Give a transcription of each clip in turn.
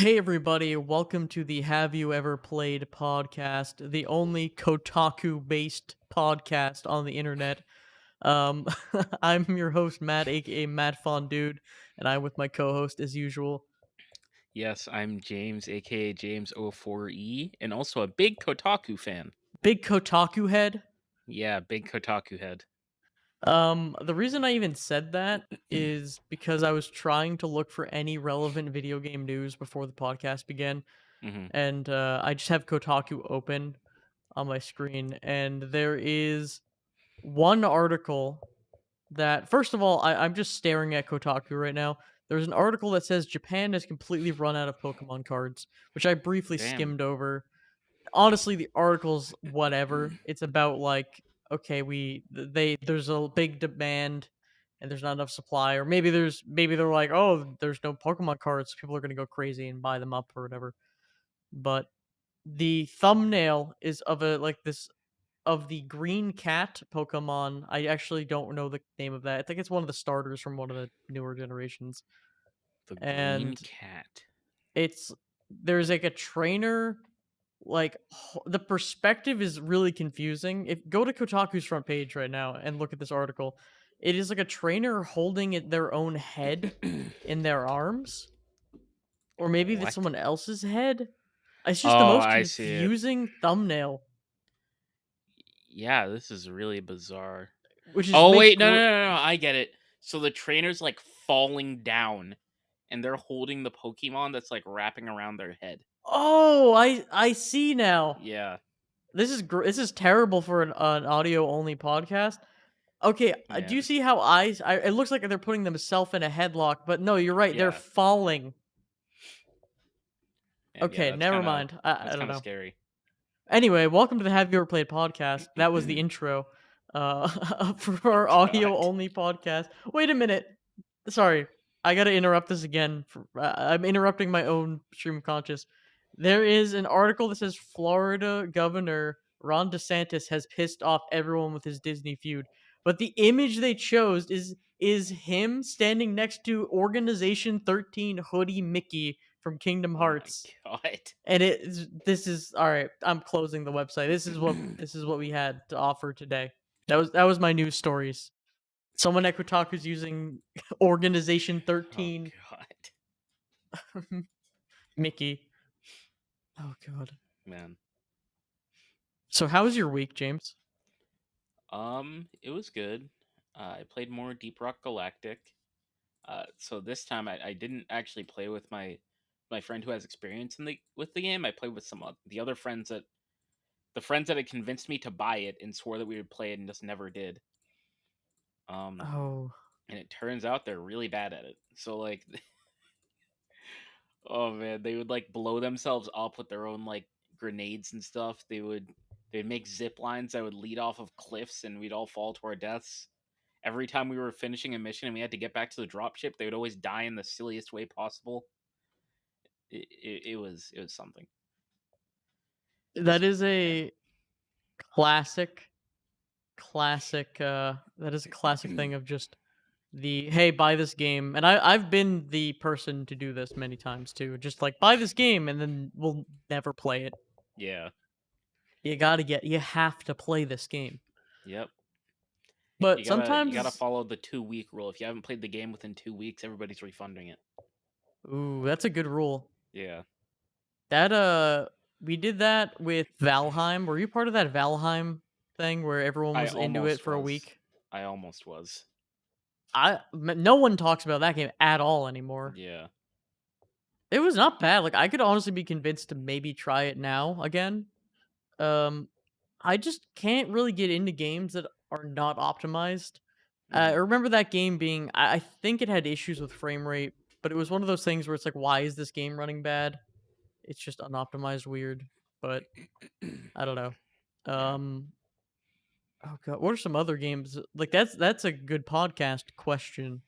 Hey everybody, welcome to the Have You Ever Played podcast, the only Kotaku-based podcast on the internet. Um, I'm your host Matt, aka Matt Fondude, and I'm with my co-host as usual. Yes, I'm James, aka James04E, and also a big Kotaku fan. Big Kotaku head. Yeah, big Kotaku head. The reason I even said that is because I was trying to look for any relevant video game news before the podcast began, hmm and I just have Kotaku open on my screen, and there is one article that first of all, I'm just staring at Kotaku right now. There's an article that says Japan has completely run out of Pokemon cards, which I briefly Damn. skimmed over. Honestly, the article's whatever. It's about like, okay, there's a big demand and there's not enough supply, or maybe they're like, oh, there's no Pokemon cards, people are gonna go crazy and buy them up or whatever. But the thumbnail is of a like this of the green cat Pokemon. I actually don't know the name of that. I think it's one of the starters from one of the newer generations. The green And cat. it's there's like a trainer the perspective is really confusing. If go to Kotaku's front page right now and look at this article, it is like a trainer holding their own head in their arms, or maybe that's What? someone else's head. It's just the Oh, most I see it. confusing thumbnail, Yeah, this is really bizarre. which is Oh, makes wait, no, no, gr- no, no, I get it. So the trainer's like falling down, and they're holding the Pokemon that's like wrapping around their head. Oh, I see now. Yeah, This is terrible for an audio only podcast. Okay, do yeah, you see how it looks like they're putting themselves in a headlock, but no, you're right. They're yeah, falling. yeah. Okay, never mind. I That's don't kind of know. scary. Anyway, welcome to the Have You Ever Played podcast. That was the intro for Oh our audio God. only podcast. Wait a minute. Sorry, I gotta interrupt this again. I'm interrupting my own stream of conscious. There is an article that says Florida Governor Ron DeSantis has pissed off everyone with his Disney feud, but the image they chose is him standing next to Organization 13 hoodie Mickey from Kingdom Oh my Hearts. God. And this is all right. I'm closing the website. This is what we had to offer today. That was my news stories. Someone at Kotaku's using Organization Oh 13 God. Mickey. Oh god. Man. So how was your week, James? It was good. I played more Deep Rock Galactic. So this time I didn't actually play with my friend who has experience in the game. I played with the other friends that had convinced me to buy it and swore that we would play it and just never did. Um, Oh, and it turns out they're really bad at it. So like, oh man, they would like blow themselves up with their own like grenades and stuff. They'd make zip lines that would lead off of cliffs, and we'd all fall to our deaths. Every time we were finishing a mission and we had to get back to the dropship, they would always die in the silliest way possible. It was something. that is Yeah. a classic that is a classic thing of just the hey, buy this game. And I've been the person to do this many times too. Just like buy this game and then we'll never play it. Yeah. You have to play this game. Yep. But You gotta sometimes follow the 2 week rule. If you haven't played the game within 2 weeks, everybody's refunding it. ooh, that's a good rule. Yeah. That we did that with Valheim. Were you part of that Valheim thing where everyone I was into it almost for a was. week? I almost was. No one talks about that game at all anymore. Yeah. It was not bad. Like I could honestly be convinced to maybe try it now again. Um, I just can't really get into games that are not optimized. I hmm remember that game being. I think it had issues with frame rate, but it was one of those things where it's like, why is this game running bad? It's just unoptimized weird. But I don't know. Yeah. Um, oh god, what are some other games? Like that's a good podcast question.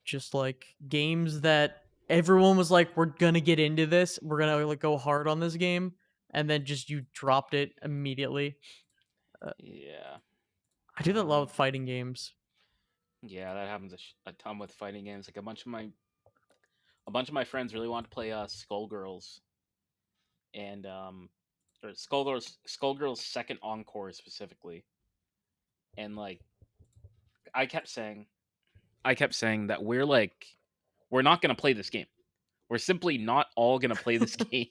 Just like games that everyone was like, we're gonna get into this. We're gonna like go hard on this game, and then just you dropped it immediately. Uh, Yeah. I do that a lot with Um. fighting games. Yeah, that happens a ton with fighting games. Like a bunch of my friends really wanted to play Skullgirls and or Skullgirls second encore specifically, and like I kept saying I kept saying that we're not gonna play this game. We're simply not all gonna play this game.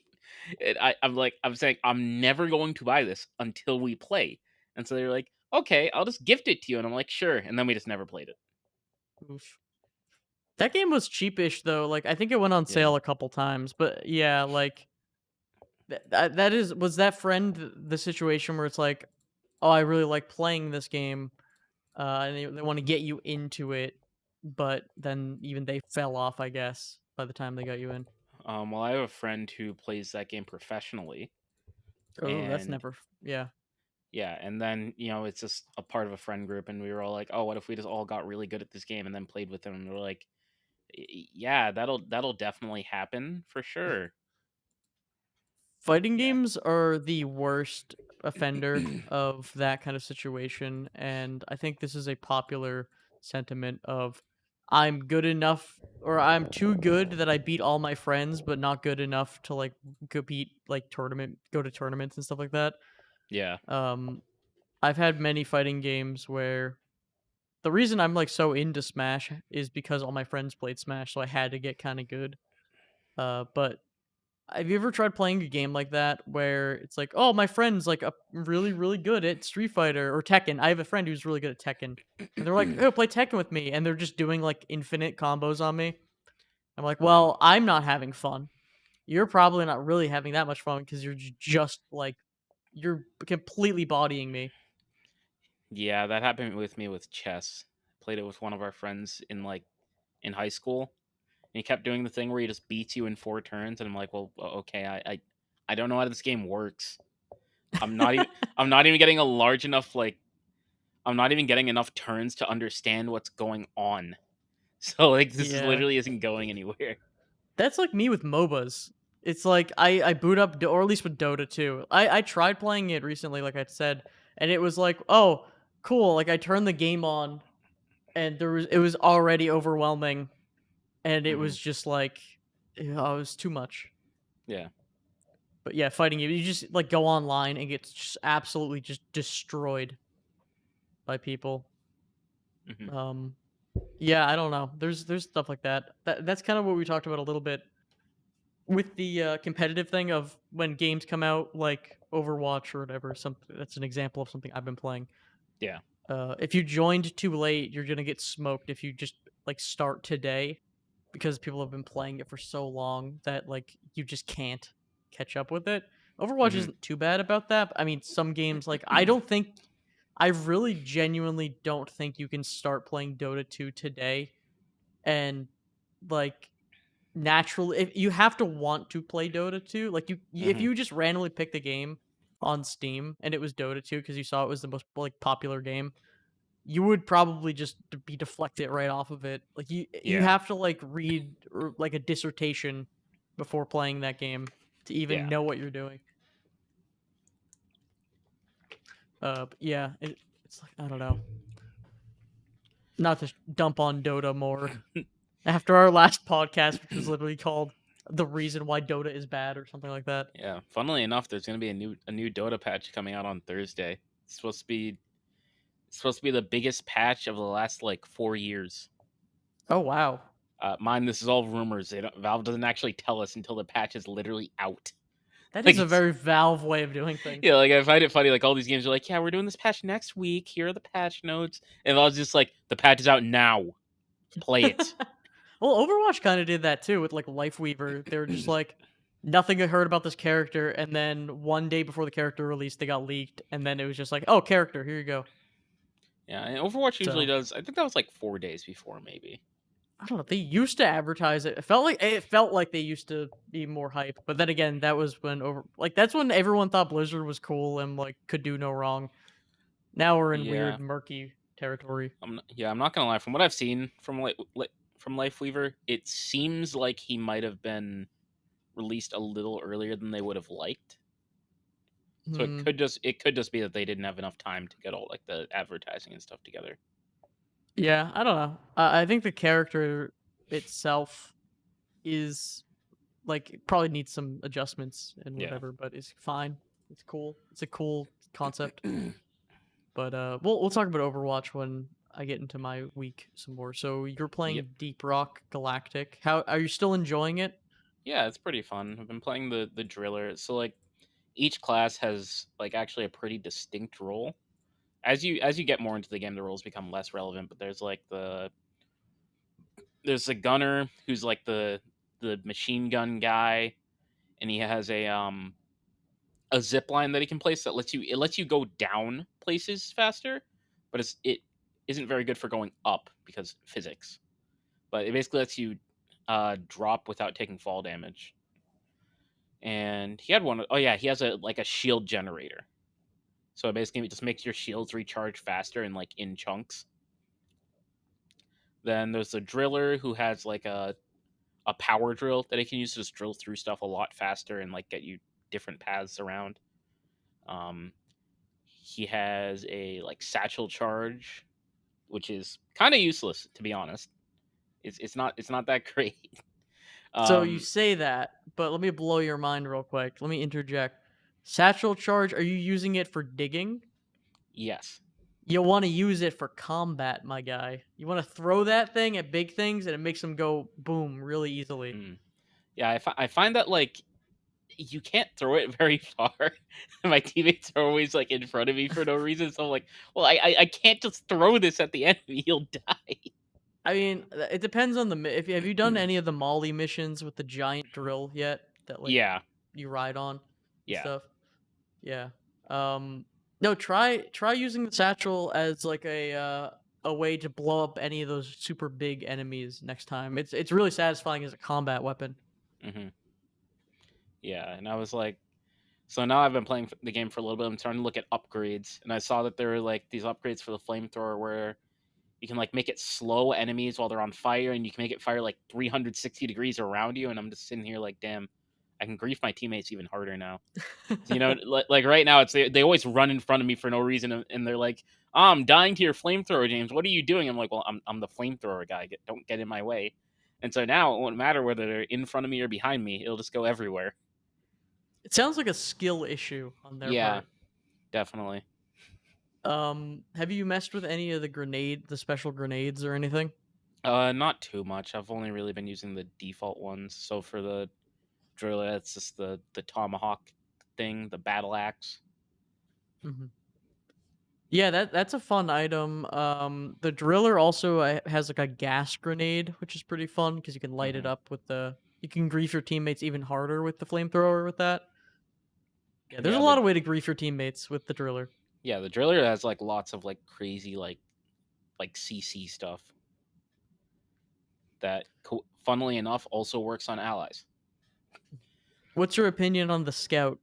I'm saying I'm never going to buy this until we play. And so they're like, okay, I'll just gift it to you. And I'm like, sure. And then we just never played it. Oof. That game was cheapish though. Like I think it went on Yeah. sale a couple times, but yeah, like that is was that friend the situation where it's like, oh, I really like playing this game, and they want to get you into it, but then even they fell off, I guess, by the time they got you in. Well, I have a friend who plays that game professionally, Oh, that's and never. Yeah, yeah, and then it's just a part of a friend group, and we were all like, oh, what if we just all got really good at this game and then played with them? And we're like, Yeah, that'll definitely happen for sure. fighting Yeah. games are the worst offender of that kind of situation, and I think this is a popular sentiment of I'm good enough or I'm too good that I beat all my friends, but not good enough to like compete like go to tournaments and stuff like that. Yeah. Um, I've had many fighting games where the reason I'm like so into Smash is because all my friends played Smash, so I had to get kind of good. But have you ever tried playing a game like that where it's like, "Oh, my friend's like a really, really good at Street Fighter or Tekken." I have a friend who's really good at Tekken, and they're like, "Oh, play Tekken with me," and they're just doing like infinite combos on me. I'm like, Ooh. "Well, I'm not having fun. You're probably not really having that much fun because you're just like you're completely bodying me." Yeah, that happened with me with chess. Played it with one of our friends in high school, and he kept doing the thing where he just beats you in 4 turns, and I'm like, well, okay, I don't know how this game works. I'm not even I'm not even getting a large enough I'm not even getting enough turns to understand what's going on. So this is Yeah. literally isn't going anywhere. That's like me with MOBAs. It's like I boot up or at least with Dota too. I tried playing it recently, like I said, and it was like, oh, cool. Like I turned the game on, and it was already overwhelming, and it Hmm. was just like, oh, it was too much. Yeah. But yeah, fighting you just like go online and get just absolutely just destroyed by people. Hmm. Um, yeah, I don't know. There's stuff like that. That's kind of what we talked about a little bit with the, competitive thing of when games come out, like Overwatch or whatever, something that's an example of something I've been playing. Yeah. If you joined too late, you're gonna get smoked if you just, like, start today because people have been playing it for so long that, like, you just can't catch up with it. Overwatch Hmm. isn't too bad about that, I mean, some games, like, I really genuinely don't think you can start playing Dota 2 today and, like, naturally if you have to want to play Dota 2, like, if Hmm. you just randomly picked a game on Steam and it was Dota 2 because you saw it was the most, like, popular game, you would probably just be deflected right off of it. Like, you Yeah. have to, like, read, or, like, a dissertation before playing that game to even Yeah. know what you're doing. But yeah, it's like, I don't know. Not to dump on Dota more after our last podcast, which was literally called "The Reason Why Dota Is Bad" or something like that. Yeah, funnily enough, there's gonna be a new Dota patch coming out on Thursday. It's supposed to be the biggest patch of the last 4 years. Oh, wow. Mind, this is all rumors. Valve doesn't actually tell us until the patch is literally out. That Like is a it's very Valve way of doing things. yeah, I find it funny. Like all these games are like, yeah, we're doing this patch next week. Here are the patch notes, and I was just like, the patch is out now. Play it. Well, Overwatch kinda did that too with, like, Lifeweaver. They were just like, "Nothing I heard about this character," and then one day before the character released, they got leaked, and then it was just like, "Oh, character, here you go." Yeah, and Overwatch usually So, does. I think that was like 4 days before, maybe. I don't know, they used to advertise it. It felt like they used to be more hype, but then again, that was when that's when everyone thought Blizzard was cool and, like, could do no wrong. Now we're in Yeah, weird, murky territory. I'm not gonna lie. From what I've seen from Lifeweaver, it seems like he might have been released a little earlier than they would have liked. So it Hmm. could just be that they didn't have enough time to get all the advertising and stuff together. Yeah, I don't know. I think the character itself. is like it probably needs some adjustments and Yeah. whatever, but it's fine. It's cool. It's a cool concept. But we'll talk about Overwatch when I get into my week some more. So you're Yep. playing Deep Rock Galactic. How are you still enjoying it? Yeah, it's pretty fun. I've been playing the driller. So like each class has like actually a pretty distinct role. As you get more into the game, the roles become less relevant. But there's a gunner who's like the machine gun guy, and he has a zip line that he can place that lets you go down places faster, but it isn't very good for going up because physics. But it basically lets you drop without taking fall damage. And he had one. Oh yeah, he has a shield generator. So it basically just makes your shields recharge faster and like in chunks. Then there's the driller who has like a power drill that he can use to just drill through stuff a lot faster and like get you different paths around. Um, he has a like satchel charge, which is kind of useless to be honest. It's not that great. So you Um, say that, but let me blow your mind real quick. Let me interject. Satchel charge, are you using it for digging? yes. You want to use it for combat, my guy. You want to throw that thing at big things and it makes them go boom really easily. Mm. Yeah, I find that like you can't throw it very far. My teammates are always like in front of me for no reason. So I'm like, well, I can't just throw this at the enemy. He'll die. I mean, it depends on the if have you done any of the Molly missions with the giant drill yet that like Yeah, you ride on and yeah. stuff? Yeah. Um no, try using the satchel as like a way to blow up any of those super big enemies next time. It's really satisfying as a combat weapon. Hmm. Yeah, and I was like, so now I've been playing the game for a little bit. I'm starting to look at upgrades, and I saw that there were like these upgrades for the flamethrower where you can like make it slow enemies while they're on fire, and you can make it fire like 360 degrees around you. And I'm just sitting here like, damn, I can grief my teammates even harder now. So, like right now, it's they always run in front of me for no reason, and they're like, "Oh, I'm dying to your flamethrower, James. What are you doing?" I'm like, "Well, I'm the flamethrower guy. Don't get in my way." And so now it won't matter whether they're in front of me or behind me; it'll just go everywhere. It sounds like a skill issue on their Yeah, part. definitely. Have you messed with any of the special grenades or anything? Not too much. I've only really been using the default ones. So for the driller, it's just the tomahawk thing, the battle axe. Mhm. Yeah, that's a fun item. The driller also has like a gas grenade, which is pretty fun because you can light it Hmm. up with the. You can grief your teammates even harder with the flamethrower with that. Yeah, there's a Yeah, lot of way to grief your teammates with the driller. the driller has like lots of like crazy like CC stuff that, funnily enough, also works on allies. What's your opinion on the scout?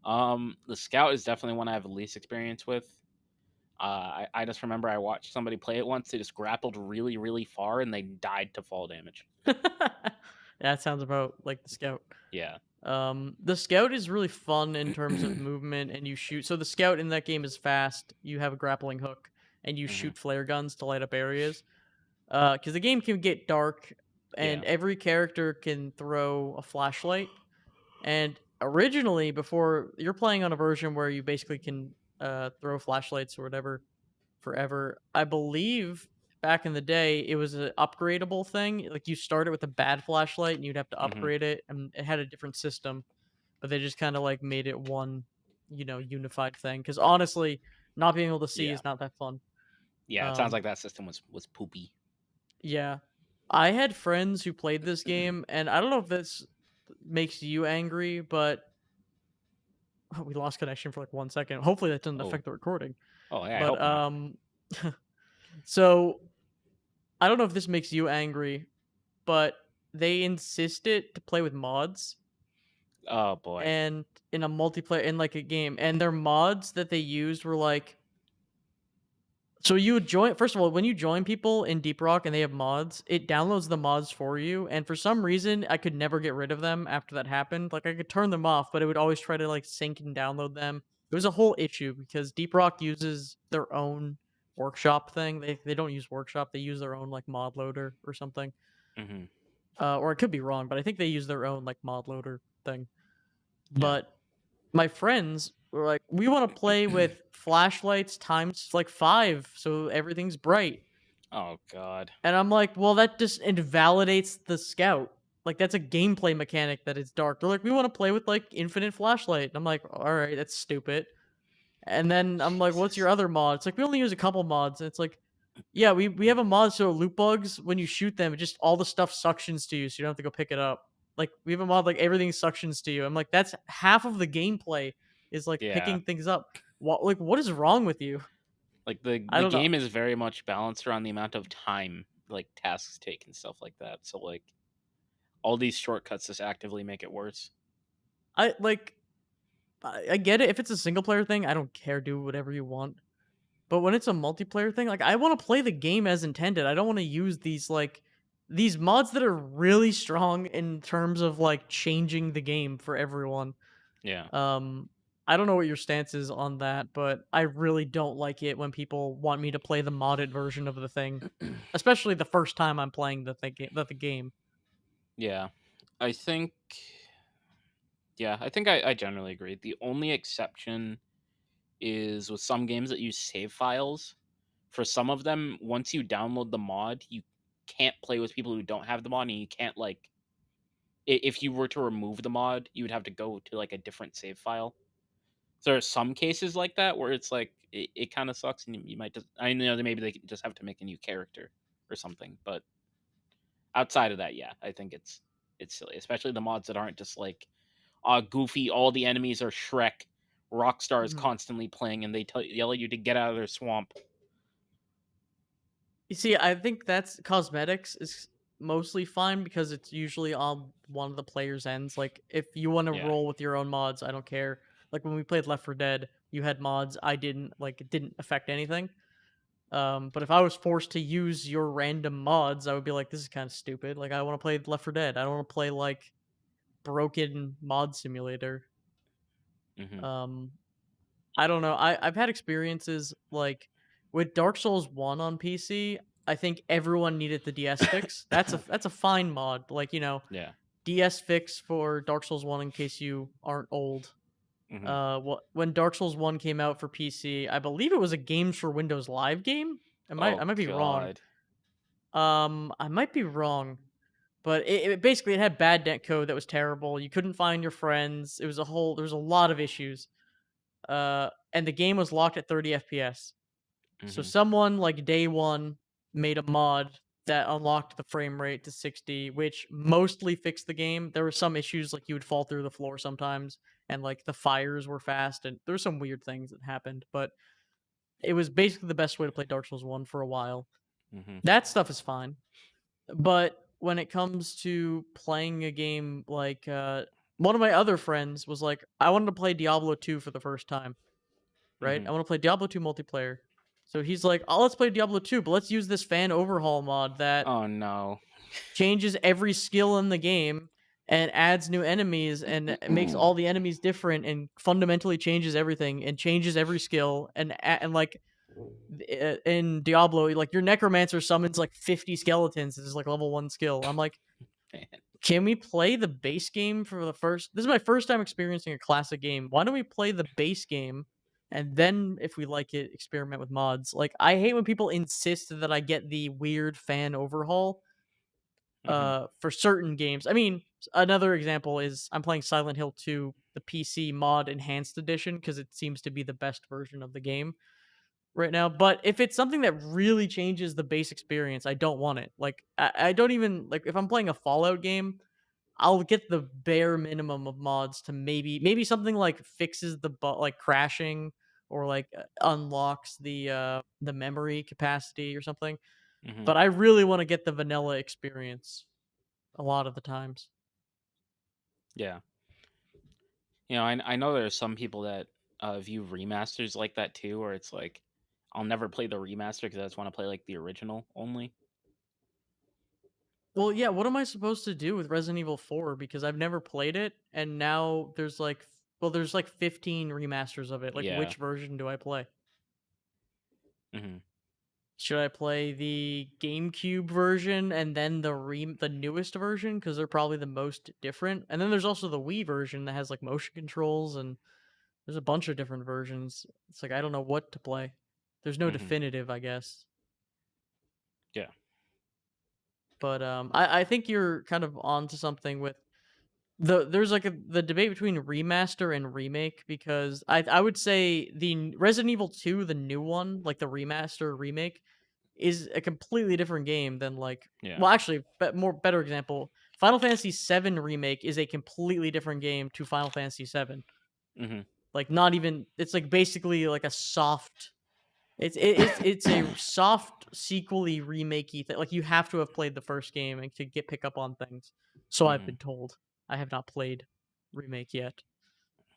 The scout is definitely one I have the least experience with. I just remember I watched somebody play it once. They just grappled really, really far and they died to fall damage. That sounds about like the scout. Yeah. The scout is really fun in terms of movement, and you shoot. So the scout in that game is fast. You have a grappling hook, and you Hmm. shoot flare guns to light up areas. Because the game can get dark, and Yeah. every character can throw a flashlight. And originally, before you're playing on a version where you basically can throw flashlights or whatever forever. I believe back in the day it was an upgradable thing. Like you started with a bad flashlight and you'd have to Hmm. upgrade it, and it had a different system, but they just kind of like made it one, unified thing. Because honestly, not being able to see Yeah. is not that fun. Yeah. It sounds Um, like that system was poopy. yeah, I had friends who played this game, and I don't know if this makes you angry, but we lost connection for like 1 second. Hopefully that doesn't Oh. affect the recording. Oh, yeah. I But hope not. so I don't know if this makes you angry, but they insisted to play with mods Oh boy. and in a multiplayer in like a game, and their mods that they used were like, so you would join, first of all, when you join people in Deep Rock and they have mods, it downloads the mods for you, and for some reason I could never get rid of them after that happened. Like I could turn them off, but it would always try to like sync and download them. It was a whole issue because Deep Rock uses their own workshop thing. They don't use workshop, they use their own like mod loader or something. Hmm. or I could be wrong, but I think they use their own like mod loader thing. Yeah. But my friends were like, "We want to play with flashlights times like 5 so everything's bright." Oh god. And I'm like, "Well, that just invalidates the scout. Like that's a gameplay mechanic that it's dark." They're like, "We want to play with like infinite flashlight." And I'm like, "All right, that's stupid." And then I'm like, "What's your Jesus. other mod?" It's like, "We only use a couple mods." And it's like, "Yeah, we have a mod so loot bugs when you shoot them, it just all the stuff suctions to you, so you don't have to go pick it up." Like we have a mod like everything suctions to you. I'm like, "That's half of the gameplay is like Yeah. picking things up." What is wrong with you? Like the I the don't know. game is very much balanced around the amount of time like tasks take and stuff like that. So like all these shortcuts just actively make it worse. I like I get it. If it's a single player thing, I don't care. Do whatever you want. But when it's a multiplayer thing, like I want to play the game as intended. I don't want to use these mods that are really strong in terms of like changing the game for everyone. Yeah. Um I don't know what your stance is on that, but I really don't like it when people want me to play the modded version of the thing, especially the first time I'm playing the game. Yeah. I think I generally agree. The only exception is with some games that use save files. For some of them, once you download the mod, you can't play with people who don't have the mod, and you can't like if you were to remove the mod, you would have to go to like a different save file. So there are some cases like that where it's like it kind of sucks, and you might just I know that maybe they could just have to make a new character or something. But outside of that, yeah, I think it's silly, especially the mods that aren't just like Goofy. All the enemies are Shrek. Rockstar is Mhm. constantly playing, and they yell at you to get out of their swamp. You see, I think that's cosmetics is mostly fine because it's usually on one of the players' ends. Like, if you want to Yeah. roll with your own mods, I don't care. Like when we played Left 4 Dead, you had mods. I didn't. Like, it didn't affect anything. But if I was forced to use your random mods, I would be like, this is kind of stupid. Like, I want to play Left 4 Dead. I don't want to play like broken mod simulator. Hmm. Um, I don't know. I've had experiences like with Dark Souls 1 on PC. I think everyone needed the DS fix. That's a fine mod. Like, Yeah. DS fix for Dark Souls 1 in case you aren't old. Hmm. When Dark Souls 1 came out for PC, I believe it was a Games for Windows Live game. I Oh might be wrong. God. I might be wrong, but it basically it had bad net code that was terrible. You couldn't find your friends. It was a whole There was a lot of issues. And the game was locked at 30 FPS. So Hmm. someone like day one made a mod that unlocked the frame rate to 60, which mostly fixed the game. There were some issues like you would fall through the floor sometimes, and like the fires were fast, and there were some weird things that happened. But it was basically the best way to play Dark Souls 1 for a while. Hmm. That stuff is fine. But when it comes to playing a game like one of my other friends was like, I wanted to play Diablo 2 for the first time, right? Hmm. I want to play Diablo 2 multiplayer. So he's like, "Oh, let's play Diablo 2, but let's use this fan overhaul mod that Oh no. changes every skill in the game and adds new enemies and makes all the enemies different and fundamentally changes everything and changes every skill and like in Diablo, like your necromancer summons like 50 skeletons. This is like level 1 skill." I'm like, Man. can we play the base game for the first This is my first time experiencing a classic game. Why don't we play the base game and then if we like it, experiment with mods? Like I hate when people insist that I get the weird fan overhaul Hmm. for certain games. I mean, another example is I'm playing Silent Hill 2, the PC mod enhanced edition because it seems to be the best version of the game right now. But if it's something that really changes the base experience, I don't want it. Like I don't even like if I'm playing a Fallout game, I'll get the bare minimum of mods to maybe something like fixes like crashing or like unlocks the memory capacity or something. Hmm. But I really want to get the vanilla experience a lot of the times. Yeah. I know there are some people that view remasters like that too, where it's like, I'll never play the remaster because I just want to play like the original only. Well, yeah, what am I supposed to do with Resident Evil 4 because I've never played it and now there's like 15 remasters of it. Like Yeah. which version do I play? Hmm. Should I play the GameCube version and then the newest version because 'cause they're probably the most different? And then there's also the Wii version that has, like, motion controls, and there's a bunch of different versions. It's like, I don't know what to play. There's no Hmm. definitive, I guess. Yeah. But, I think you're kind of onto something with there's, like, the debate between remaster and remake because I would say Resident Evil 2, the new one, like, the remaster remake, is a completely different game than, like, Yeah. well, actually, better example, Final Fantasy VII Remake is a completely different game to Final Fantasy VII. Hmm. Like, not even it's, like, basically like a soft it's a soft sequel-y, remake-y thing, like, you have to have played the first game and to pick up on things. So I've Hmm. been told. I have not played Remake yet,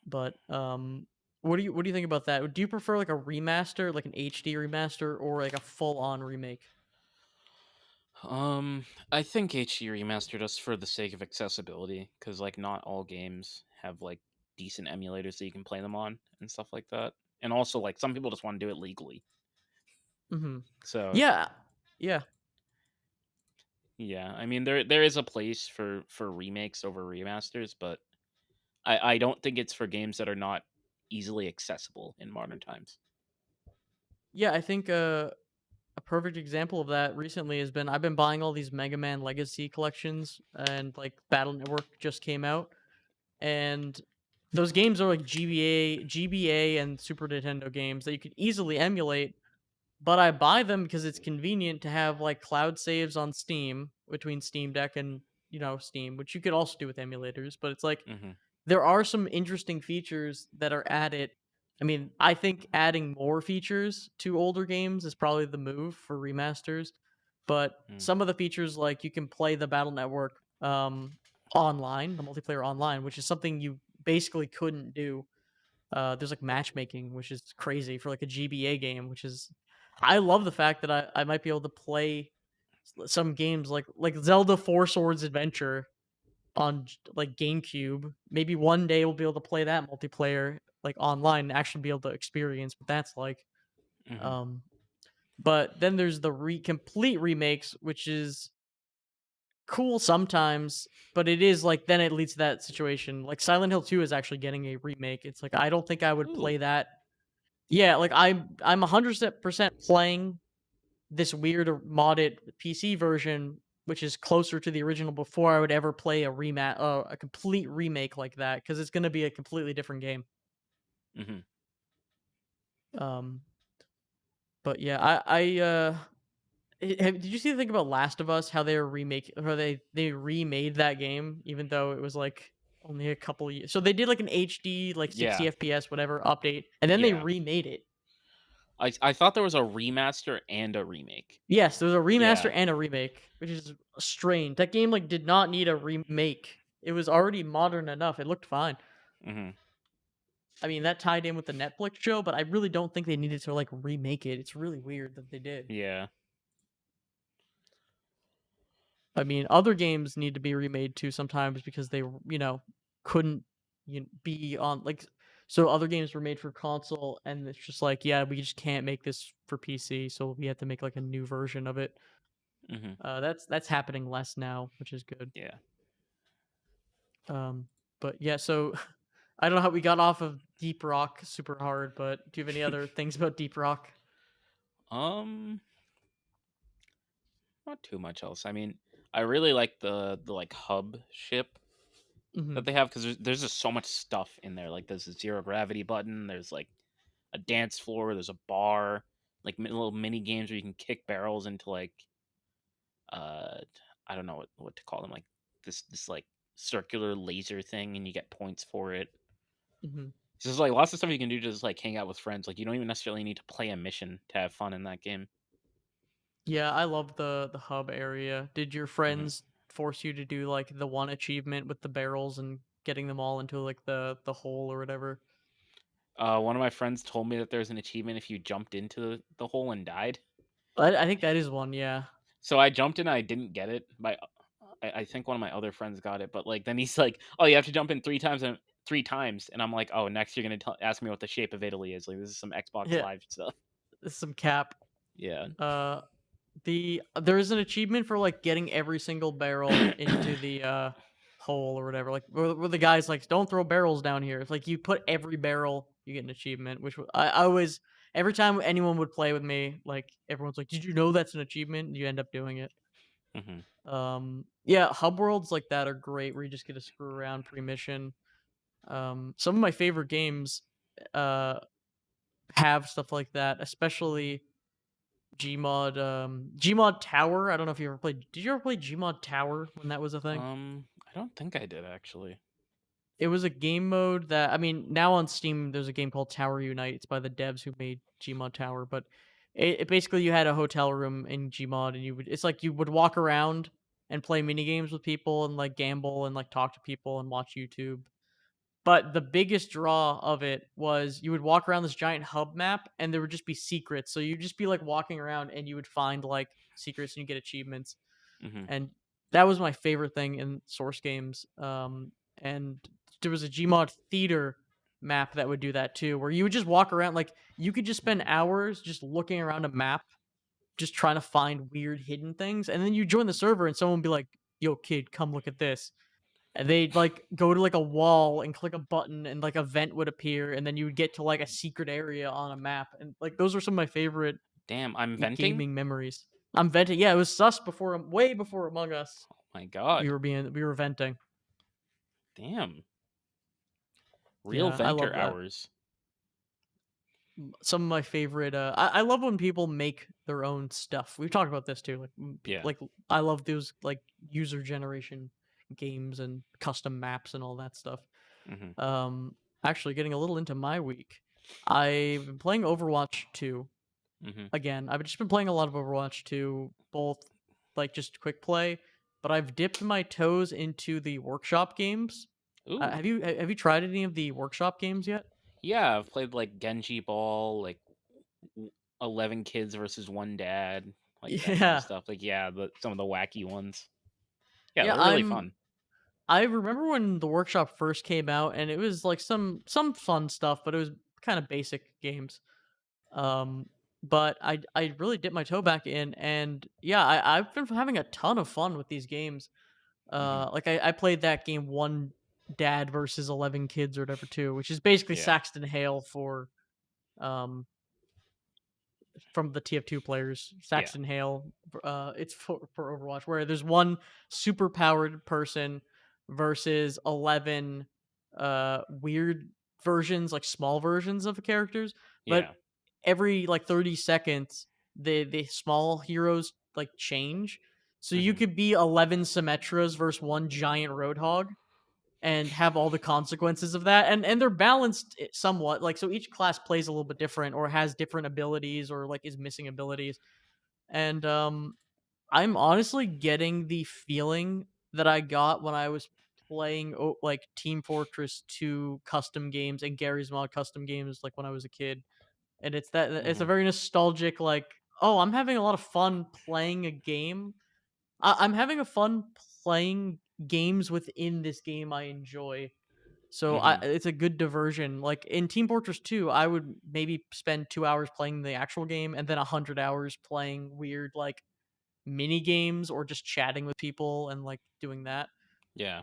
but, what do you think about that? Do you prefer, like, a remaster, like an HD remaster, or, like, a full-on remake? I think HD remastered just for the sake of accessibility, because like not all games have like decent emulators that you can play them on and stuff like that. And also, like some people just want to do it legally. Mhm. So Yeah. Yeah. yeah, I mean there is a place for remakes over remasters, but I don't think it's for games that are not easily accessible in modern times. Yeah, I think, a perfect example of that recently has been I've been buying all these Mega Man Legacy collections, and, like, Battle Network just came out, and those games are, like, GBA and Super Nintendo games that you could easily emulate, but I buy them because it's convenient to have, like, cloud saves on Steam between Steam Deck and, Steam, which you could also do with emulators, but it's like Hmm. there are some interesting features that are added. I mean, I think adding more features to older games is probably the move for remasters, but Mm. some of the features, like, you can play the Battle Network, online, the multiplayer online, which is something you basically couldn't do. There's, like, matchmaking, which is crazy for, like, a GBA game, which is I love the fact that I might be able to play some games like Zelda 4 Swords Adventure on like GameCube. Maybe one day we'll be able to play that multiplayer like online and actually be able to experience what that's like. Hmm. Um, but then there's the complete remakes, which is cool sometimes, but it is like then it leads to that situation. Like Silent Hill 2 is actually getting a remake. It's like I don't think I would Ooh. play that. Yeah, like I'm 100% playing this weird or modded PC version, which is closer to the original before I would ever play a complete remake like that, because it's gonna be a completely different game. Hmm. Um, but yeah, did you see the thing about Last of Us? How they were how they remade that game, even though it was like only a couple years. So they did like an HD, like 60 Yeah. FPS, whatever update, and then they Yeah. remade it. I thought there was a remaster and a remake. Yes, there was a remaster Yeah. and a remake, which is strange. That game, like, did not need a remake. It was already modern enough. It looked fine. Hmm. I mean, that tied in with the Netflix show, but I really don't think they needed to like remake it. It's really weird that they did. Yeah. I mean, other games need to be remade too sometimes because they, couldn't be on like so other games were made for console and it's just like, yeah, we just can't make this for PC, so we have to make like a new version of it. Hmm. That's happening less now, which is good. Yeah. Um, but yeah, so I don't know how we got off of Deep Rock super hard, but do you have any other things about Deep Rock? um, Not too much else. I mean, I really like the like hub ship that Mhm, they have because there's just so much stuff in there. Like there's a zero gravity button. There's like a dance floor. There's a bar. Like little mini games where you can kick barrels into like uh I don't know what to call them. Like this like circular laser thing, and you get points for it. mhm. So there's like lots of stuff you can do to just like hang out with friends. Like you don't even necessarily need to play a mission to have fun in that game. Yeah, I love the hub area. Did your Hmm. friends force you to do like the one achievement with the barrels and getting them all into like the hole or whatever? One of my friends told me that there's an achievement if you jumped into the hole and died. I think that is one, yeah. So I jumped in, and I didn't get it. I think one of my other friends got it, but like then he's like, "Oh, you have to jump in 3 times and 3 times," and I'm like, "Oh, next you're gonna ask me what the shape of Italy is." Like this is some Xbox Yeah, Live stuff. some cap. Yeah. Uh, there is an achievement for, like, getting every single barrel into the, hole or whatever, like, where the guy's like, "Don't throw barrels down here." It's like, you put every barrel, you get an achievement, which I always every time anyone would play with me, like, everyone's like, "Did you know that's an achievement?" And you end up doing it. Mhm. Yeah, hub worlds like that are great where you just get to screw around pre-mission. Some of my favorite games, uh, have stuff like that, especially Gmod Tower. I don't know if you ever played. Did you ever play Gmod Tower when that was a thing? I don't think I did actually. It was a game mode that, I mean, now on Steam there's a game called Tower Unite. It's by the devs who made Gmod Tower, but it basically you had a hotel room in Gmod and it's like you would walk around and play mini games with people and like gamble and like talk to people and watch YouTube. But the biggest draw of it was you would walk around this giant hub map and there would just be secrets. So you'd just be like walking around and you would find like secrets and you get achievements. Mhm. And that was my favorite thing in Source games. And there was a Gmod theater map that would do that too, where you would just walk around, like you could just spend hours just looking around a map, just trying to find weird hidden things, and then you join the server and someone would be like, "Yo, kid, come look at this." And they'd like go to like a wall and click a button and like a vent would appear and then you would get to like a secret area on a map. And like those are some of my favorite Damn, I'm venting? gaming memories. I'm venting. Yeah, it was sus before way before Among Us. My god. We were venting. Damn. Real Yeah, I venter love that. hours. Some of my favorite I love when people make their own stuff. We've talked about this too. Like Yeah. like I love those like user generation games and custom maps and all that stuff. Mhm. Um Actually getting a little into my week. I've been playing Overwatch 2 Mhm. again. I've just been playing a lot of Overwatch 2, both like just quick play, but I've dipped my toes into the workshop games. Ooh. Have you tried any of the workshop games yet? Yeah, I've played like Genji Ball, like 11 kids versus one dad, like that kind of Yeah. stuff. Like yeah, some of the wacky ones. Yeah, Yeah, they're really fun. I remember when the workshop first came out and it was like some fun stuff, but it was kind of basic games. Um but I really dipped my toe back in and yeah, I've been having a ton of fun with these games. Mhm. Like I played that game one dad versus 11 kids or whatever too, which is basically Yeah. Saxton Hale for um from the TF2 players, Yeah. Saxton Hale. It's for Overwatch, where there's one super powered person versus 11 weird versions, like small versions of the characters. But Yeah. every like 30 seconds, the small heroes like change. So you Mhm. could be 11 Symmetras versus one giant Roadhog and have all the consequences of that. And they're balanced somewhat. Like so each class plays a little bit different or has different abilities or like is missing abilities. And I'm honestly getting the feeling that I got when I was playing like Team Fortress 2 custom games and Gary's Mod custom games like when I was a kid. And it's a Mhm. very nostalgic like, oh, I'm having a lot of fun playing a game. I'm having a fun playing games within this game I enjoy. So Mhm. it's a good diversion. Like in Team Fortress 2, I would maybe spend 2 hours playing the actual game and then 100 hours playing weird like mini games or just chatting with people and like doing that. Yeah.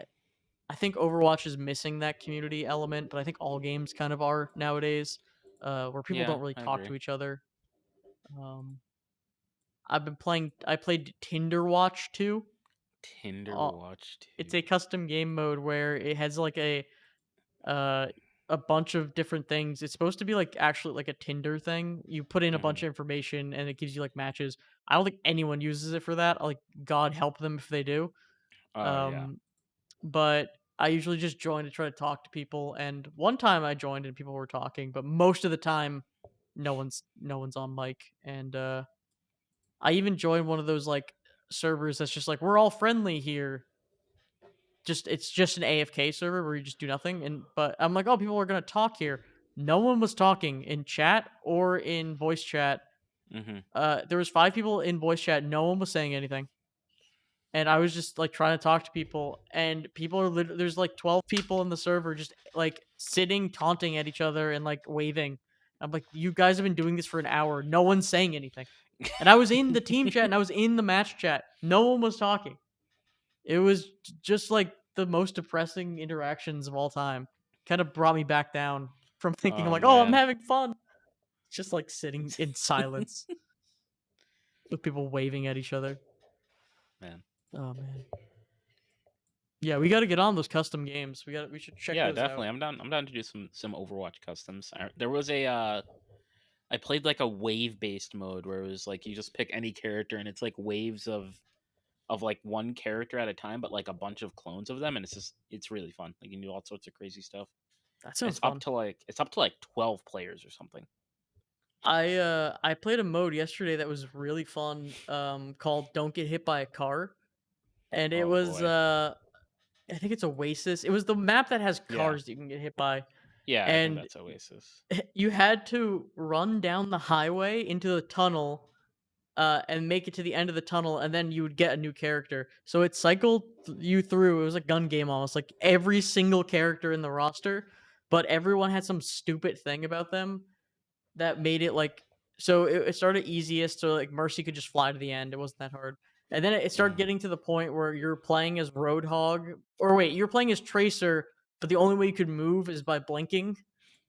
I think Overwatch is missing that community element, but I think all games kind of are nowadays, where people Yeah, don't really I talk agree. to each other. Um, I played Tinder Watch too. Tinder Uh, Watch it's 2. a custom game mode where it has like uh a bunch of different things. It's supposed to be like actually like a Tinder thing. You put in a bunch Mhm. of information and it gives you like matches. I don't think anyone uses it for that. Like God help them if they do. Oh, yeah. Um but I usually just join to try to talk to people and one time I joined and people were talking, but most of the time no one's on mic and I even joined one of those like servers that's just like we're all friendly here. Just it's just an AFK server where you just do nothing. And but I'm like, oh, people are gonna talk here. No one was talking in chat or in voice chat. Mhm. There was 5 people in voice chat. No one was saying anything, and I was just like trying to talk to people. And people are there's like 12 people in the server just like sitting, taunting at each other and like waving. I'm like, you guys have been doing this for an hour. No one's saying anything. And I was in the team chat and I was in the match chat. No one was talking. It was just like the most depressing interactions of all time. Kind of brought me back down from thinking I'm Oh like, "Oh, I'm man, having fun." Just like sitting in silence with people waving at each other. man. Oh man. Yeah, we got to get on those custom games. We should check Yeah, those out. definitely. I'm down. I'm down to do some Overwatch customs. There was a I played like a wave based mode where it was like you just pick any character and it's like waves of like one character at a time, but like a bunch of clones of them, and it's really fun. Like you can do all sorts of crazy stuff. That sounds fun. It's up to like 12 players or something. I played a mode yesterday that was really fun called Don't Get Hit by a Car, and it Oh was boy. I think it's Oasis. It was the map that has Yeah. cars that you can get hit by, Yeah, I think and that's Oasis. you had to run down the highway into the tunnel, and make it to the end of the tunnel, and then you would get a new character. So it cycled you through. It was a gun game almost, like every single character in the roster, but everyone had some stupid thing about them that made it like so it started easiest, so like Mercy could just fly to the end. It wasn't that hard. And then it started Mm. getting to the point where you're playing as Roadhog, or wait, you're playing as Tracer, but the only way you could move is by blinking.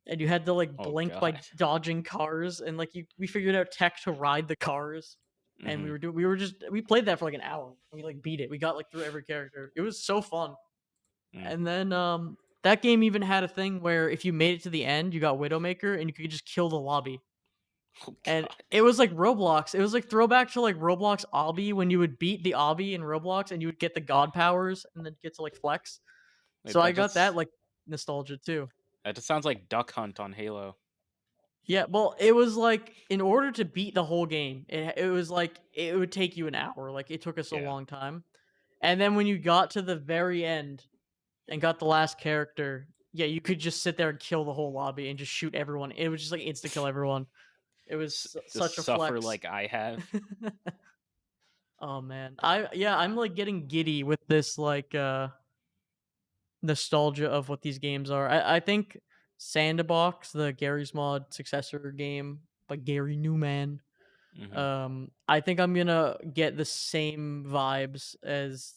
And you had to like Oh blink by god. dodging cars, and like we figured out tech to ride the cars, and Hmm. we played that for like an hour. We like beat it. We got like through every character. It was so fun. Mm. And then that game even had a thing where if you made it to the end, you got Widowmaker, and you could just kill the lobby. Oh And god. it was like Roblox. It was like throwback to like Roblox obby when you would beat the obby in Roblox and you would get the god powers and then get to like flex. So Wait, I got that like nostalgia too. that just sounds like Duck Hunt on Halo. Yeah, well, it was like in order to beat the whole game, it was like it would take you an hour. Like it took us a Yeah. long time. And then when you got to the very end and got the last character, yeah, you could just sit there and kill the whole lobby and just shoot everyone. It was just like insta kill everyone. It was Just such a suffer flex. like I have. Oh man. I'm like getting giddy with this like nostalgia of what these games are. I think Sandbox, the Gary's Mod successor game by Gary Newman, Hmm. I think I'm gonna get the same vibes as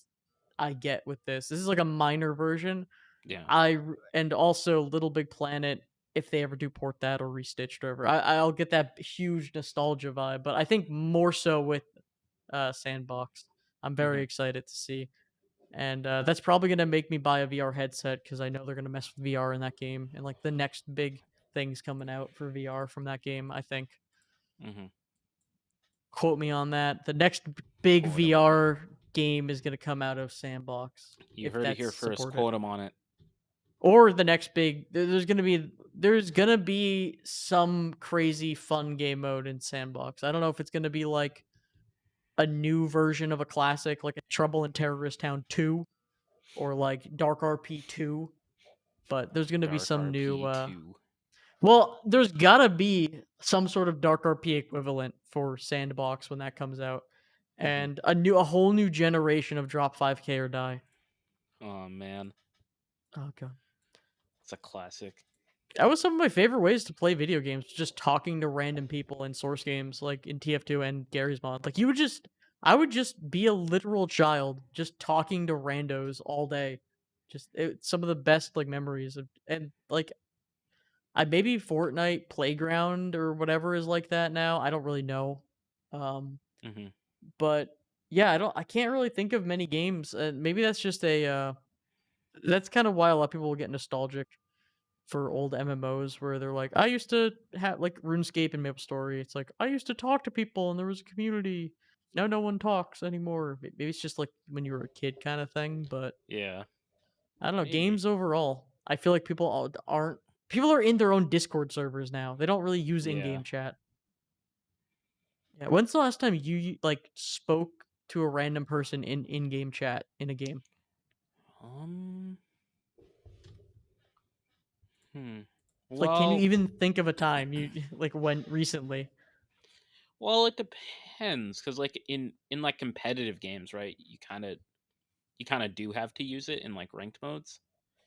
I get with this. This is like a minor version. Yeah. And also Little Big Planet, if they ever do port that or restitched over, I'll get that huge nostalgia vibe. But I think more so with Sandbox. I'm very Hmm. excited to see, and that's probably gonna make me buy a VR headset because I know they're gonna mess with VR in that game, and like the next big things coming out for VR from that game. I think. Hmm. Quote me on that. The next big Quote him on it. VR game is gonna come out of Sandbox You if heard it that's here first. supported, Quote him on it. or the next big. There's gonna be some crazy fun game mode in Sandbox. I don't know if it's gonna be like a new version of a classic, like a Trouble in Terrorist Town 2 or like Dark RP 2, but there's gonna be Dark some new. RP 2. Well, there's gotta be some sort of Dark RP equivalent for Sandbox when that comes out, Hmm. and a whole new generation of Drop 5K or Die. Oh man, Oh god. it's a classic. That was some of my favorite ways to play video games, just talking to random people in source games like in TF2 and Gary's Mod. Like I would just be a literal child just talking to randos all day. Some of the best like memories of, and like I maybe Fortnite Playground or whatever is like that now. I don't really know. Um Hmm. but yeah, I can't really think of many games. Maybe that's just a that's kind of why a lot of people will get nostalgic for old MMOs where they're like, I used to have like RuneScape and MapleStory. It's like I used to talk to people and there was a community. Now no one talks anymore. Maybe it's just like when you were a kid kind of thing, but Yeah, I don't know. maybe. Games overall, I feel like aren't people are in their own Discord servers now. They don't really use Yeah. in-game chat. Yeah. When's the last time you like spoke to a random person in in-game chat in a game? Um. Hmm. Like, can you Well, even think of a time you like when recently? well, it depends because like in like competitive games, right? You kind of do have to use it in like ranked modes.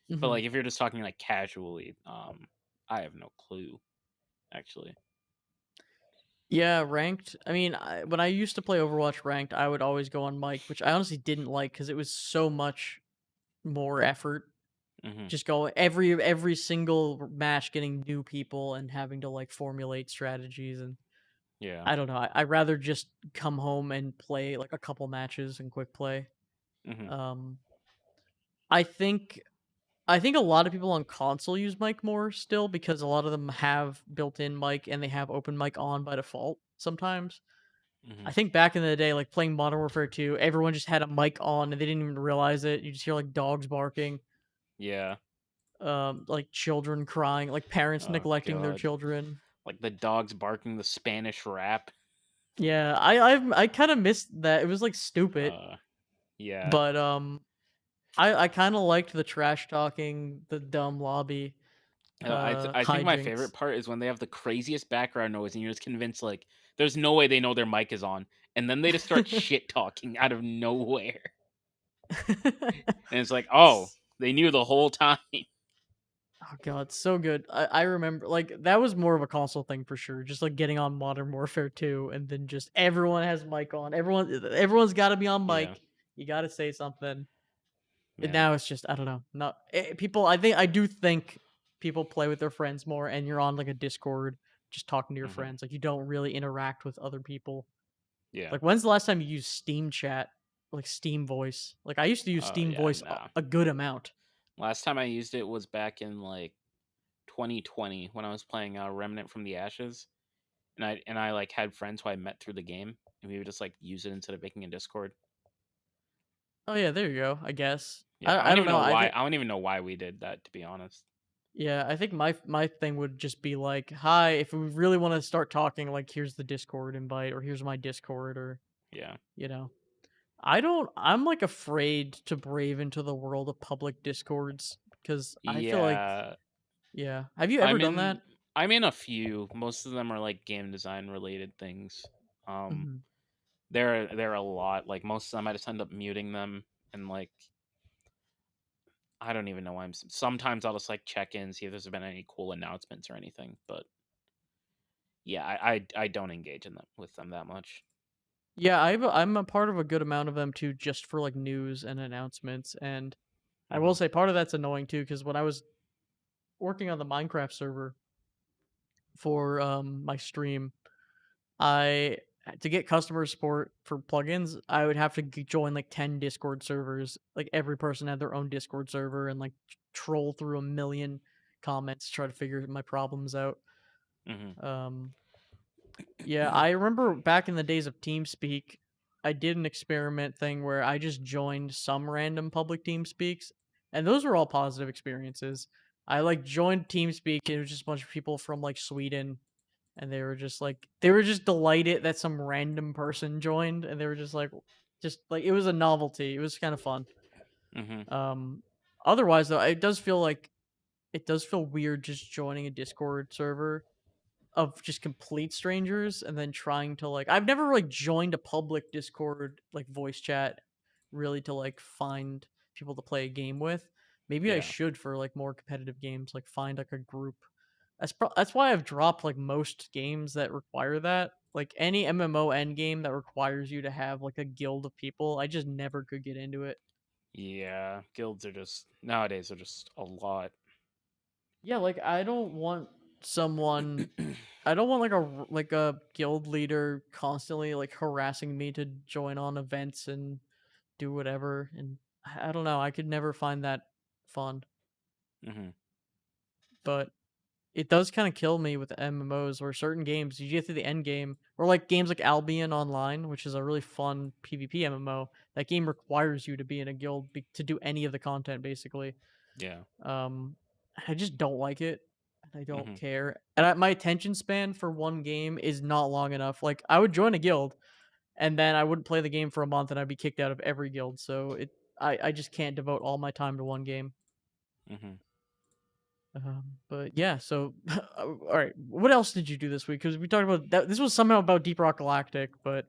But Hmm. like if you're just talking like casually, I have no clue actually. Yeah, ranked. I mean, when I used to play Overwatch ranked, I would always go on mic, which I honestly didn't like because it was so much more effort. Hmm. Just go every single match, getting new people and having to like formulate strategies, and Yeah. I don't know. I'd rather just come home and play like a couple matches and quick play. Hmm. Um, I think I think a lot of people on console use mic more still because a lot of them have built-in mic and they have open mic on by default sometimes. Hmm. I think back in the day, like playing Modern Warfare 2, everyone just had a mic on and they didn't even realize it. You just hear like dogs barking, Yeah. like children crying, like parents Oh neglecting their god. children. Like the dogs barking the Spanish rap. Yeah, I kind of missed that. It was like stupid, Uh yeah. but I kind of liked the trash talking, the dumb lobby, I think my favorite hijinks. part is when they have the craziest background noise and you're just convinced like there's no way they know their mic is on, and then they just start shit talking out of nowhere. And it's like, "Oh, they knew the whole time." Oh god, so good. I remember like that was more of a console thing for sure. Just like getting on Modern Warfare 2 and then just everyone has mic on. Everyone's got to be on Yeah. mic. You got to say something. And Yeah. now it's just I don't know. Not people I do think people play with their friends more and you're on like a Discord just talking to your Mhm. friends. Like you don't really interact with other people. Yeah. Like when's the last time you used Steam chat? Like Steam voice? Like I used to use Oh, Steam yeah, voice no. a good amount. Last time I used it was back in, like, 2020 when I was playing, Remnant from the Ashes, and I, like, had friends who I met through the game, and we would just, like, use it instead of making a Discord. Oh yeah, there you go, I guess. Yeah, I don't know. I don't even know why we did that, to be honest. Yeah, I think my thing would just be like, "Hi, if we really want to start talking, like here's the Discord invite or here's my Discord or, Yeah. you know." I'm like afraid to brave into the world of public Discords because I feel like Yeah. yeah. Have you ever I'm done in that? I'm in a few. Most of them are, like, game design related things. Um, Mhm. there are a lot. Like, most of them, I just end up muting them, and, like, I don't even know why sometimes I'll just, like, check in, see if there's been any cool announcements or anything, but yeah, I don't engage in them with them that much. Yeah, I'm a part of a good amount of them too just for like news and announcements and I will Mhm. say part of that's annoying too because when I was working on the Minecraft server for my stream I to get customer support for plugins, I would have to join like 10 Discord servers. Like every person had their own Discord server and like troll through a million comments to try to figure my problems out. Mhm. Um, yeah, I remember back in the days of TeamSpeak, I did an experiment thing where I just joined some random public TeamSpeaks, and those were all positive experiences. I like joined TeamSpeak, and it was just a bunch of people from like Sweden and they were just delighted that some random person joined and they were just like it was a novelty. It was kind of fun. Mhm. Um Otherwise though, it does feel weird just joining a Discord server of just complete strangers and then trying to like I've never like joined a public Discord like voice chat really to like find people to play a game with. Maybe I Yeah. should for like more competitive games, like find like a group. That's why I've dropped like most games that require that. Like any MMO end game that requires you to have like a guild of people, I just never could get into it. Yeah, guilds are just nowadays are just a lot. Yeah, like I don't want like like a guild leader constantly like harassing me to join on events and do whatever and I don't know, I could never find that fun. Mhm. But it does kinda kill me with MMOs where certain games, you get to the end game or like games like Albion Online, which is a really fun PvP MMO, that game requires you to be in a guild to do any of the content basically. Yeah. Um, I just don't like it, and I don't Mhm. care, and my attention span for one game is not long enough. Like, I would join a guild, and then I wouldn't play the game for a month, and I'd be kicked out of every guild, so I just can't devote all my time to one game. Mhm. But yeah, so all right, what else did you do this week? Because we talked about that. This was somehow about Deep Rock Galactic, but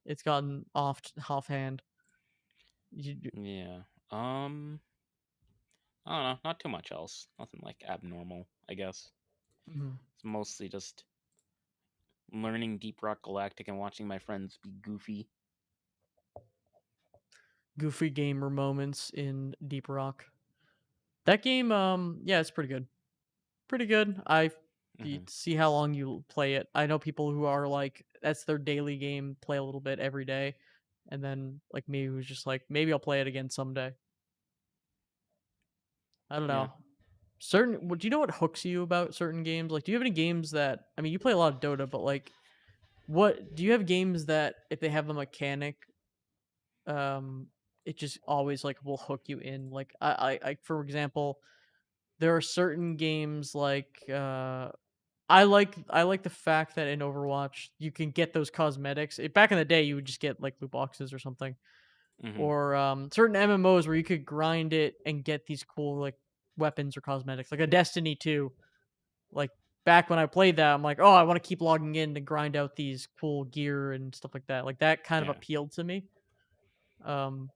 it's gotten offhand. You, Yeah. Um, I don't know, not too much else. Nothing like abnormal, I guess. mhm. It's mostly just learning Deep Rock Galactic and watching my friends be goofy. Goofy gamer moments in Deep Rock. That game, yeah, it's pretty good. Pretty good. I Hmm. see how long you play it. I know people who are like that's their daily game, play a little bit every day, and then like me who's just like maybe I'll play it again someday. I don't Yeah. know. Certain, do you know what hooks you about certain games? Like, do you have any games that I mean, you play a lot of Dota, but like, what do you have games that if they have a mechanic, um, it just always like will hook you in? Like, for example, there are certain games like I like the fact that in Overwatch you can get those cosmetics. Back in the day, you would just get like loot boxes or something, Hmm. or certain MMOs where you could grind it and get these cool like weapons or cosmetics, like a Destiny 2. Like back when I played that, I'm like, oh, I want to keep logging in to grind out these cool gear and stuff like that. Like that kind of Yeah. appealed to me. Um,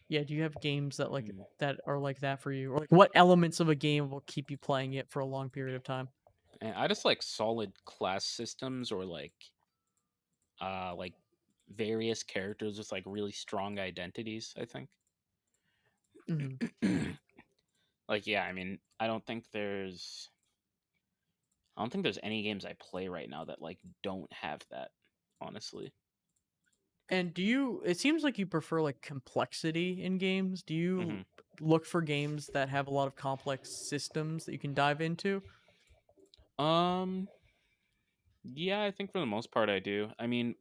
yeah. Do you have games Mm. that are like that for you, or like what elements of a game will keep you playing it for a long period of time? And I just like solid class systems or like various characters with like really strong identities, I think. Hmm. Like yeah, I mean, I don't think there's any games I play right now that like don't have that, honestly. And do you it seems like you prefer, like, complexity in games. Do you Hmm. look for games that have a lot of complex systems that you can dive into? Um yeah, I think for the most part I do. I mean,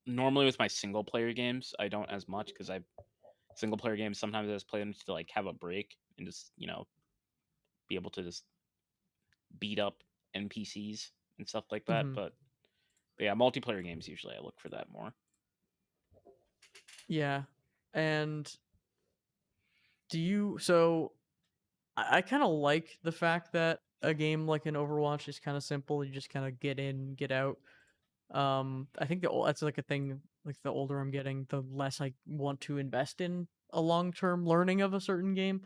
normally with my single player games, I don't as much because I single player games sometimes I just play them to like have a break and just, be able to just beat up NPCs and stuff like that. Mhm. But yeah, multiplayer games usually I look for that more. Yeah. And do you so I kinda like the fact that a game like an Overwatch is kinda simple, you just kinda get in, get out. I think that's, like, a thing, like, the older I'm getting, the less I want to invest in a long-term learning of a certain game.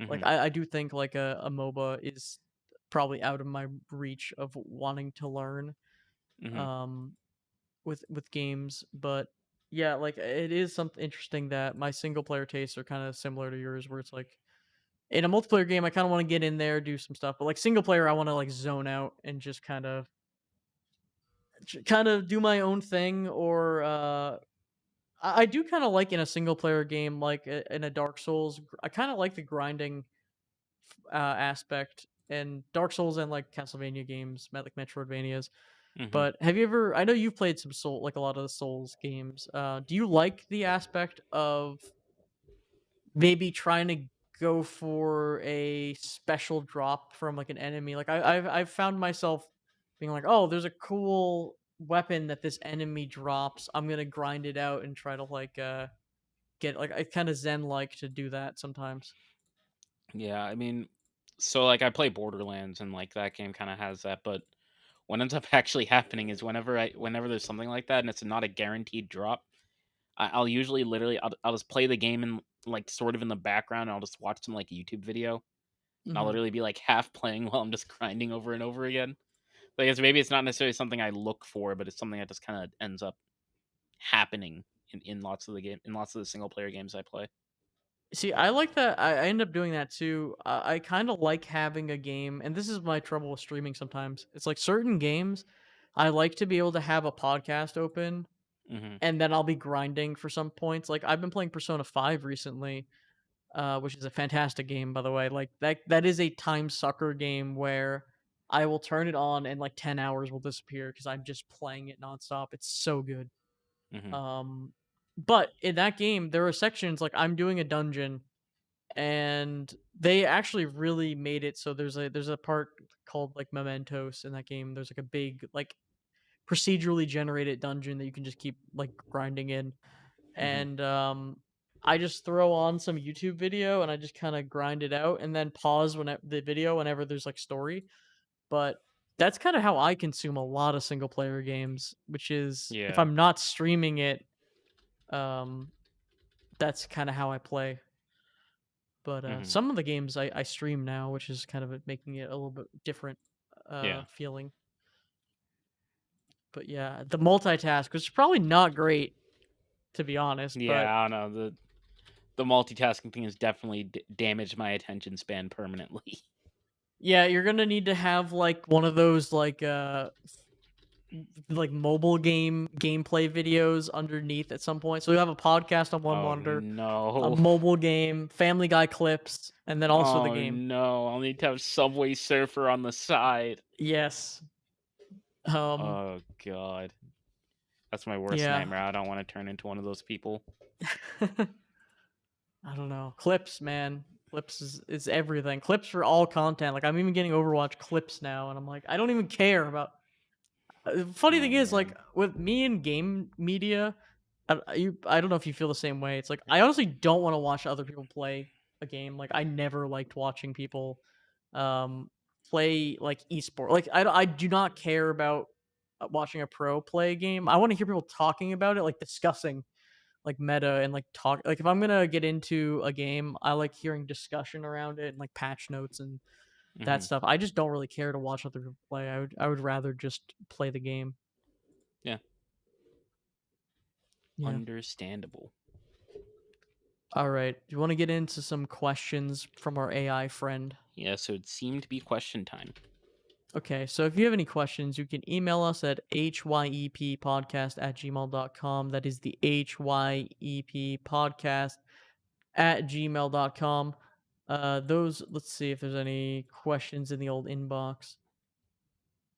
Like, Hmm. I do think, like, a MOBA is probably out of my reach of wanting to learn, Hmm. um, with games, but, yeah, like, it is something interesting that my single player tastes are kinda similar to yours, where it's like, in a multiplayer game, I kinda wanna get in there, do some stuff, but, like, single player, I wanna, like, zone out and just kinda do my own thing, or, I do kinda like in a single player game, like, in a Dark Souls, I kinda like the grinding aspect and Dark Souls and like Castlevania games, like Metroidvanias. Hmm. But have you ever? I know you've played some Soul, like a lot of the Souls games. Do you like the aspect of maybe trying to go for a special drop from like an enemy? Like I've found myself being like, oh, there's a cool weapon that this enemy drops. I'm gonna grind it out and try to like get like I kind of zen like to do that sometimes. Yeah, I mean, so like I play Borderlands and like that game kind of has that, but what ends up actually happening is whenever there's something like that and it's not a guaranteed drop, I'll usually literally I'll just play the game and like sort of in the background. And I'll just watch some like YouTube video, and I'll Hmm. literally be like half playing while I'm just grinding over and over again. Like maybe it's not necessarily something I look for, but it's something that just kind of ends up happening in lots of the game in lots of the single player games I play. See, I like that. I end up doing that too. I kind of like having a game, and this is my trouble with streaming sometimes. It's like certain games, I like to be able to have a podcast open, Hmm. and then I'll be grinding for some points. Like I've been playing Persona 5 recently, which is a fantastic game, by the way. Like that is a time sucker game where I will turn it on and like 10 hours will disappear because I'm just playing it nonstop. It's so good. Hmm. Um, but in that game, there are sections like I'm doing a dungeon and they actually really made it so there's a part called like mementos in that game. There's like a big like procedurally generated dungeon that you can just keep like grinding in, Hmm. and I just throw on some YouTube video and I just kind of grind it out and then pause when the video whenever there's like story. But that's kind of how I consume a lot of single player games, which is if Yeah. I'm not streaming it, um that's kind of how I play. But, Hmm. some of the games I stream now, which is kind of making it a little bit different, Yeah. feeling. But yeah, the multitask, which is probably not great to be honest, Yeah, but I don't know. The multitasking thing has definitely damaged my attention span permanently. yeah, you're gonna need to have like one of those like mobile gameplay videos underneath at some point. So you have a podcast on one Oh monitor, a no. mobile game, Family Guy clips, and then also the Oh game. no. I'll need to have Subway Surfer on the side. Yes. Um. Oh god. That's my worst Yeah. nightmare. I don't want to turn into one of those people. I don't know. Clips, man. Clips is everything. Clips for all content. Like I'm even getting Overwatch clips now, and I'm like, I don't even care about. Funny Oh thing is, like man. with me and game media, I don't know if you feel the same way. It's like I honestly don't want to watch other people play a game. Like I never liked watching people um play like esport. Like I do not care about watching a pro play a game. I want to hear people talking about it, like discussing like meta and like talk. Like if I'm gonna get into a game, I like hearing discussion around it and like patch notes and that Hmm. stuff. I just don't really care to watch other people play. I would rather just play the game. Yeah. Yeah. Understandable. All right. Do you want to get into some questions from our AI friend? Yeah, so it seemed to be question time. Okay, so if you have any questions, you can email us at hyeppodcast@gmail.com. That is the HYEP podcast at gmail.com. Let's see if there's any questions in the old inbox.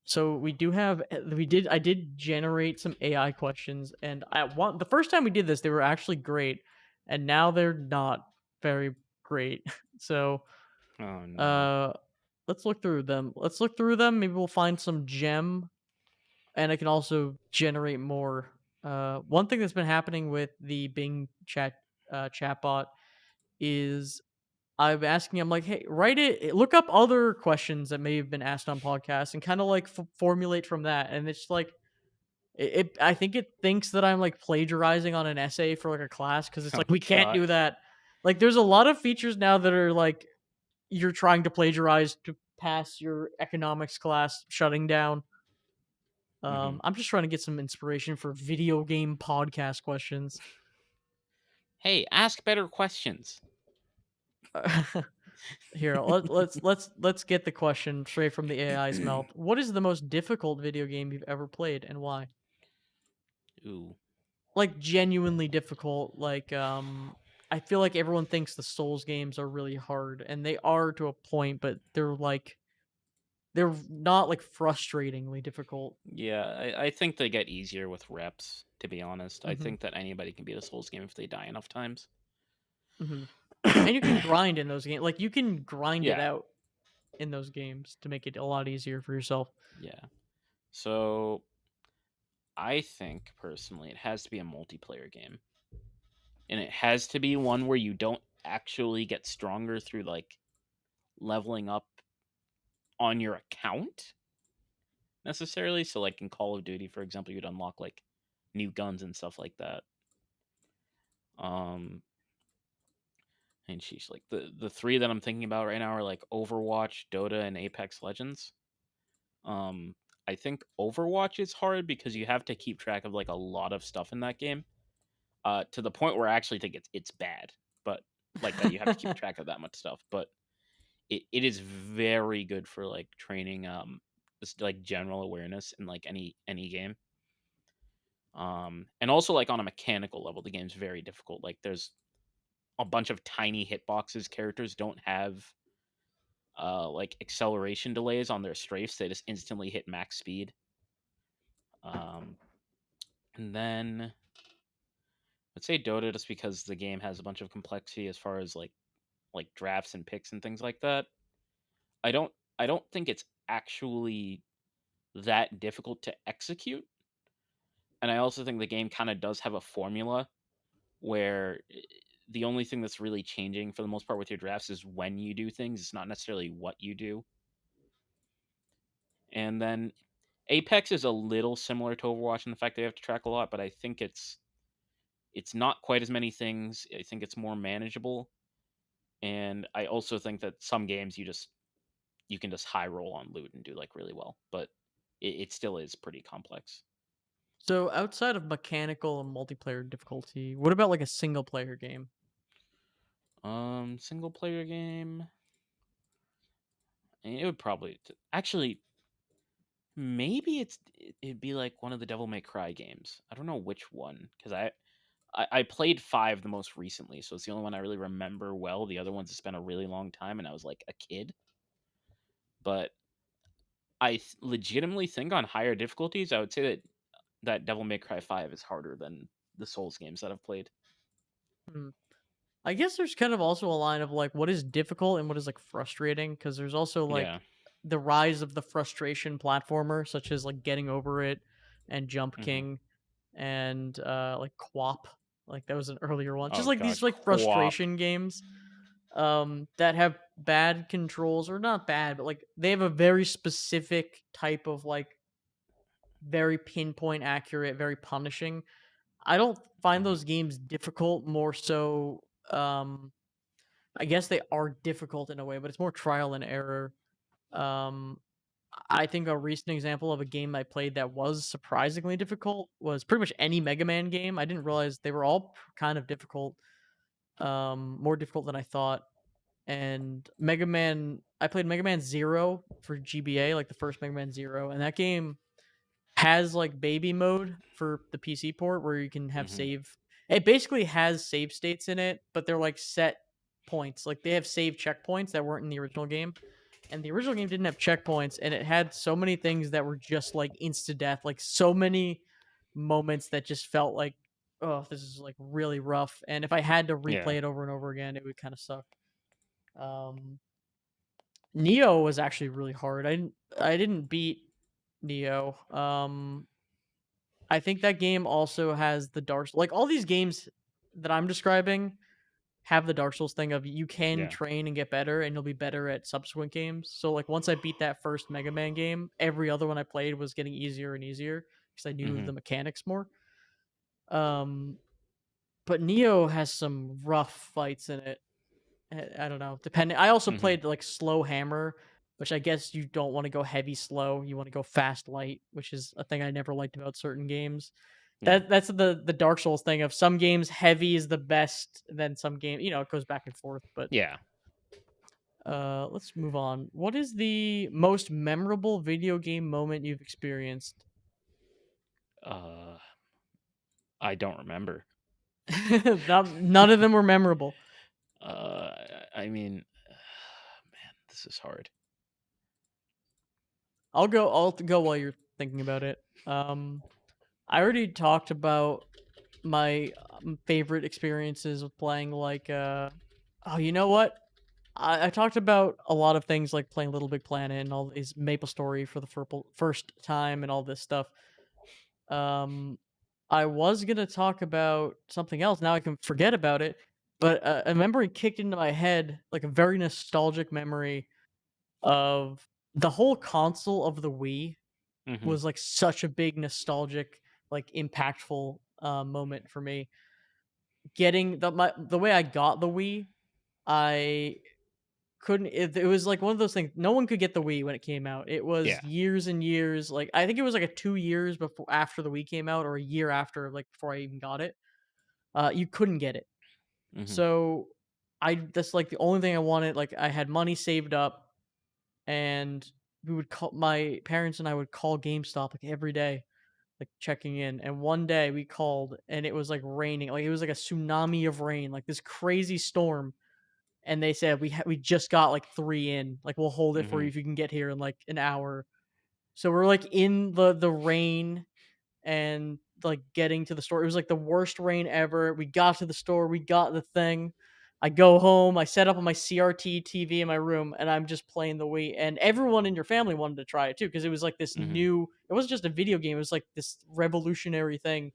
So we do have, I did generate some AI questions, and the first time we did this, they were actually great, and now they're not very great. So, Oh no. uh, let's look through them. Let's look through them. Maybe we'll find some gem, and I can also generate more. One thing that's been happening with the Bing chatbot is I'm asking him like, "Hey, write look up other questions that may have been asked on podcasts and kind of like formulate from that." And it's like I think it thinks that I'm like plagiarizing on an essay for like a class because it's Oh like we can't god. do that. Like there's a lot of features now that are like you're trying to plagiarize to pass your economics class shutting down. Hmm. I'm just trying to get some inspiration for video game podcast questions. Hey, ask better questions. Here, let's get the question straight from the AI's mouth. What is the most difficult video game you've ever played and why? Ooh. Like genuinely difficult. Like I feel like everyone thinks the Souls games are really hard and they are to a point, but they're not like frustratingly difficult. Yeah, I think they get easier with reps, to be honest. I Mhm. think that anybody can beat a Souls game if they die enough times. Mhm. And you can grind in those games. Like you can grind it Yeah, out in those games to make it a lot easier for yourself. yeah. So I think personally it has to be a multiplayer game. And it has to be one where you don't actually get stronger through like leveling up on your account necessarily. So like in Call of Duty, for example, you'd unlock like new guns and stuff like that. Um and she's like the three that I'm thinking about right now are like Overwatch, Dota, and Apex Legends. Um I think Overwatch is hard because you have to keep track of like a lot of stuff in that game. To the point where I actually think it's bad, but like that you have to keep track of that much stuff. But it is very good for like training just like general awareness in like any game. And also like on a mechanical level, the game's very difficult. Like there's a bunch of tiny hitboxes. Characters don't have like acceleration delays on their strafes. They just instantly hit max speed. Um, and then let's say Dota just because the game has a bunch of complexity as far as like drafts and picks and things like that. I don't I don't think it's actually that difficult to execute. And I also think the game kind of does have a formula where the only thing that's really changing for the most part with your drafts is when you do things. It's not necessarily what you do. And then Apex is a little similar to Overwatch in the fact they have to track a lot, but I think it's not quite as many things. I think it's more manageable. And I also think that some games you can just high roll on loot and do like really well, but it still is pretty complex. So outside of mechanical and multiplayer difficulty, what about like a single player game? Single player game. It would probably actually maybe it'd be like one of the Devil May Cry games. I don't know which one because I played five the most recently, so it's the only one I really remember well. The other ones have spent a really long time, and I was like a kid. But legitimately think on higher difficulties, I would say that Devil May Cry 5 is harder than the Souls games that I've played. Hmm. I guess there's kind of also a line of like what is difficult and what is like frustrating because there's also Yeah. like the rise of the frustration platformer, such as like Getting Over It and Jump Mhm. King and like QWOP. Like that was an earlier one. Just Oh like these god, like co-op. frustration games that have bad controls or not bad, but like they have a very specific type of like very pinpoint accurate, very punishing. I don't find Mhm. those games difficult, more so I guess they are difficult in a way, but it's more trial and error. Um I think a recent example of a game I played that was surprisingly difficult was pretty much any Mega Man game. I didn't realize they were all kind of difficult, more difficult than I thought. And I played Mega Man Zero for GBA, like the first Mega Man Zero, and that game has like baby mode for the PC port where you can have Mhm. save. It basically has save states in it, but they're like set points. Like they have save checkpoints that weren't in the original game. And the original game didn't have checkpoints, and it had so many things that were just like insta death, like so many moments that just felt like, oh, this is like really rough. And if I had to replay Yeah. it over and over again, it would kind of suck. Um, Neo was actually really hard. I didn't beat Neo. I think that game also has the Dark like all these games that I'm describing have the Dark Souls thing of you can Yeah. train and get better and you'll be better at subsequent games. So like once I beat that first Mega Man game, every other one I played was getting easier and easier because I knew Mhm. the mechanics more. Um but Neo has some rough fights in it. I don't know. Depending I also Mhm. played like slow hammer, which I guess you don't want to go heavy slow, you want to go fast light, which is a thing I never liked about certain games. Yeah. That's the Dark Souls thing of some games heavy is the best, then some game, it goes back and forth, but Yeah. let's move on. What is the most memorable video game moment you've experienced? Uh I don't remember. None of them were memorable. I mean, man, this is hard. I'll go while you're thinking about it. I already talked about my favorite experiences with playing like oh, you know what? I talked about a lot of things like playing Little Big Planet and all these Maple Story for the first time and all this stuff. Um, I was gonna talk about something else. Now I can forget about it. But a memory kicked into my head, like a very nostalgic memory of the whole console of the Wii Mhm. was like such a big nostalgic, like impactful moment for me. Getting the way I got the Wii, I couldn't it was like one of those things no one could get the Wii when it came out. It was Yeah. years and years, like, I think it was, like, a 2 years before after the Wii came out or a year after, like, before I even got it, you couldn't get it. Mhm. So, that's, like, the only thing I wanted, like, I had money saved up, and we would call my parents and I would call GameStop, like, every day, like, checking in, and one day we called, and it was, like, raining, like, it was like a tsunami of rain, like, this crazy storm, and they said we just got like 3 in. Like we'll hold it for you Mhm. if you can get here in like an hour. So we're like in the rain and like getting to the store. It was like the worst rain ever. We got to the store, we got the thing. I go home, I set up on my CRT TV in my room, and I'm just playing the Wii. And everyone in your family wanted to try it too because it was like this Mhm. new. It wasn't just a video game; it was like this revolutionary thing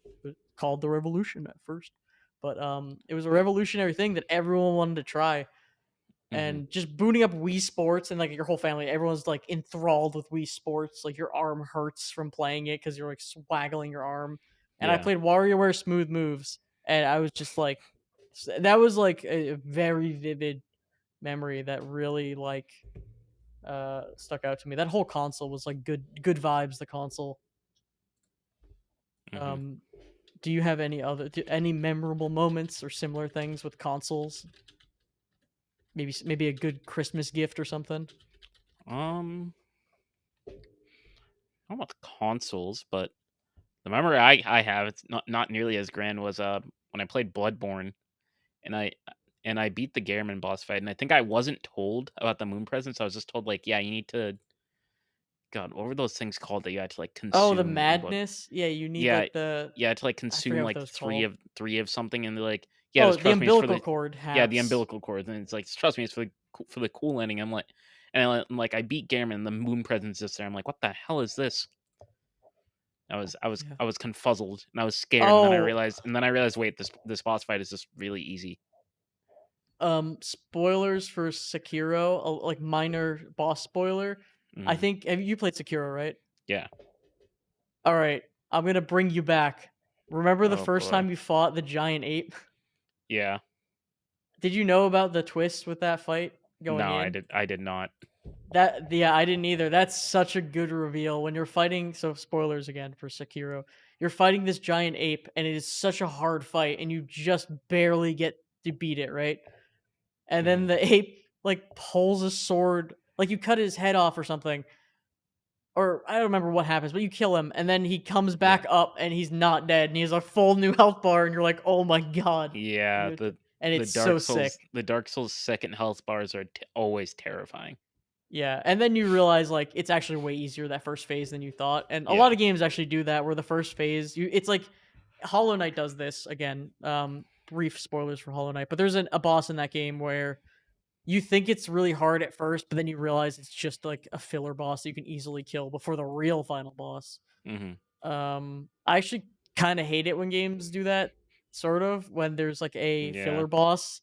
called the Revolution at first, but it was a revolutionary thing that everyone wanted to try Mhm. and just booting up Wii Sports and like your whole family, everyone's like enthralled with Wii Sports. Like your arm hurts from playing it because you're like swaggling your arm. And I Yeah. played WarioWare Smooth Moves, and I was just like, that was like a very vivid memory that really like stuck out to me. That whole console was like good vibes. The console. Hmm. Um, do you have any memorable moments or similar things with consoles? Maybe a good Christmas gift or something? Um, I don't know about consoles, but the memory I have, it's not nearly as grand, was when I played Bloodborne and I beat the Gehrman boss fight, and I think I wasn't told about the moon presence. I was just told like, yeah, you need to, God, what were those things called that you had to like Oh, the consume in Blood? madness? Yeah, you need, Yeah, like, the yeah, to like I consume forget what like that's called. three of something, and they're like, yeah, Oh, just the trust me, it's for umbilical the, cord yeah, the halves. umbilical cord, and it's like, trust me, it's for the for the cool ending. I'm like, I'm like, I beat Gehrman, and the moon presence is there. I'm like, what the hell is this? Yeah. I was confuzzled and I was scared, Oh, and then I realized, wait, this boss fight is just really easy. spoilers for Sekiro, like, minor boss spoiler. I Mhm. think have you played Sekiro, right? Yeah. Alright, I'm gonna bring you back. Remember the Oh first boy. time you fought the giant ape? Yeah. Did you know about the twist with that fight going No, in? I did not. That yeah, I didn't either. That's such a good reveal when you're fighting. So spoilers again for Sekiro. You're fighting this giant ape, and it is such a hard fight, and you just barely get to beat it, right? And then Mhm. the ape like pulls a sword, like you cut his head off or something, or I don't remember what happens, but you kill him, and then he comes Yeah. back up, and he's not dead, and he has a full new health bar, and you're like, oh my god, and, Yeah, and it's so sick. The Dark Souls second health bars are always terrifying. Yeah, and then you realize, like, it's actually way easier that first phase than you thought, and a lot Yeah. of games actually do that, where the first phase it's like Hollow Knight does this, again, brief spoilers for Hollow Knight, but there's a boss in that game where you think it's really hard at first, but then you realize it's just, like, a filler boss that you can easily kill before the real final boss. Mhm. I actually kinda hate it when games do that, sort of, when there's, like, a Yeah. filler boss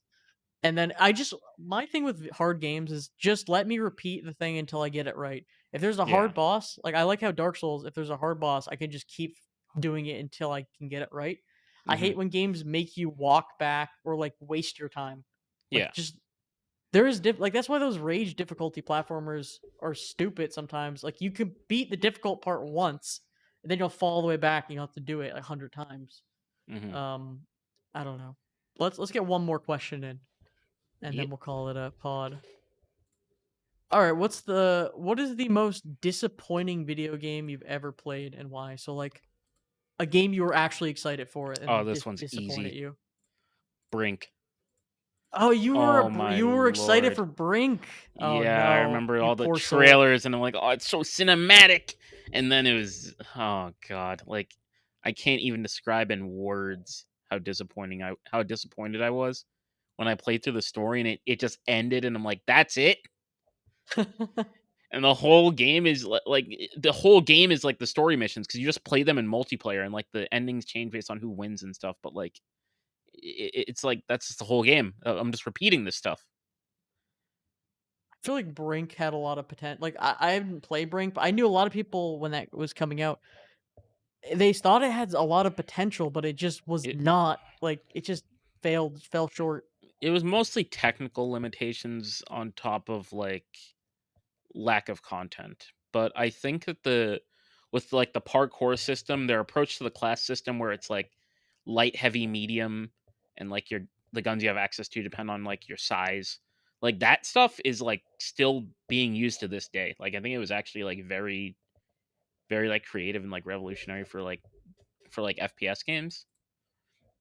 and then I just my thing with hard games is just let me repeat the thing until I get it right. If there's a Yeah. hard boss, like I like how Dark Souls, if there's a hard boss, I can just keep doing it until I can get it right. I Mhm. hate when games make you walk back or like waste your time. Yeah. Like just there is like that's why those rage difficulty platformers are stupid sometimes. Like you can beat the difficult part once, and then you'll fall all the way back and you'll have to do it 100 times. Mhm. Um, I don't know. Let's get one more question in and Yeah. then we'll call it a pod. All right, what is the most disappointing video game you've ever played and why? So like a game you were actually excited for it and Oh, then this one's disappointed easy. you. Brink. Oh, Oh my You were excited lord. for Brink. Oh Yeah, I no, remember you all the poor soul. trailers and I'm like, "Oh, it's so cinematic." And then it was, oh god, like I can't even describe in words how disappointed I was when I played through the story, and it just ended and I'm like, "That's it?" And the whole game is the whole game is like the story missions, because you just play them in multiplayer, and like the endings change based on who wins and stuff, but like it's like that's just the whole game. I'm just repeating this stuff. I feel like Brink had a lot of potential. Like I haven't played Brink, but I knew a lot of people when that was coming out. They thought it had a lot of potential, but it just was It not. Like it just fell short. it was mostly technical limitations on top of like lack of content. But I think that the with like the parkour system, their approach to the class system where it's like light, heavy, medium, and like your the guns you have access to depend on like your size. Like that stuff is like still being used to this day. Like I think it was actually like very like creative and like revolutionary for like FPS games.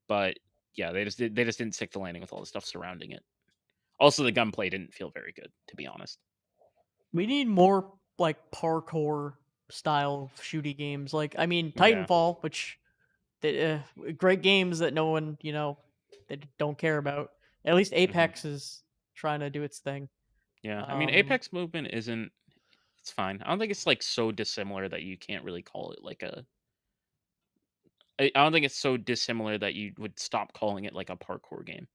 But yeah, they just didn't stick the landing with all the stuff surrounding it. Also, the gunplay didn't feel very good, to be honest. We need more like parkour style shooty games. Like I mean Yeah. Titanfall, which great games that no one they don't care about. At least Hmm. Apex is trying to do its thing. Yeah. I mean, Um, Apex movement isn't. It's fine. I don't think it's like so dissimilar that you can't really call it like a. I don't think it's so dissimilar that you would stop calling it like a parkour game.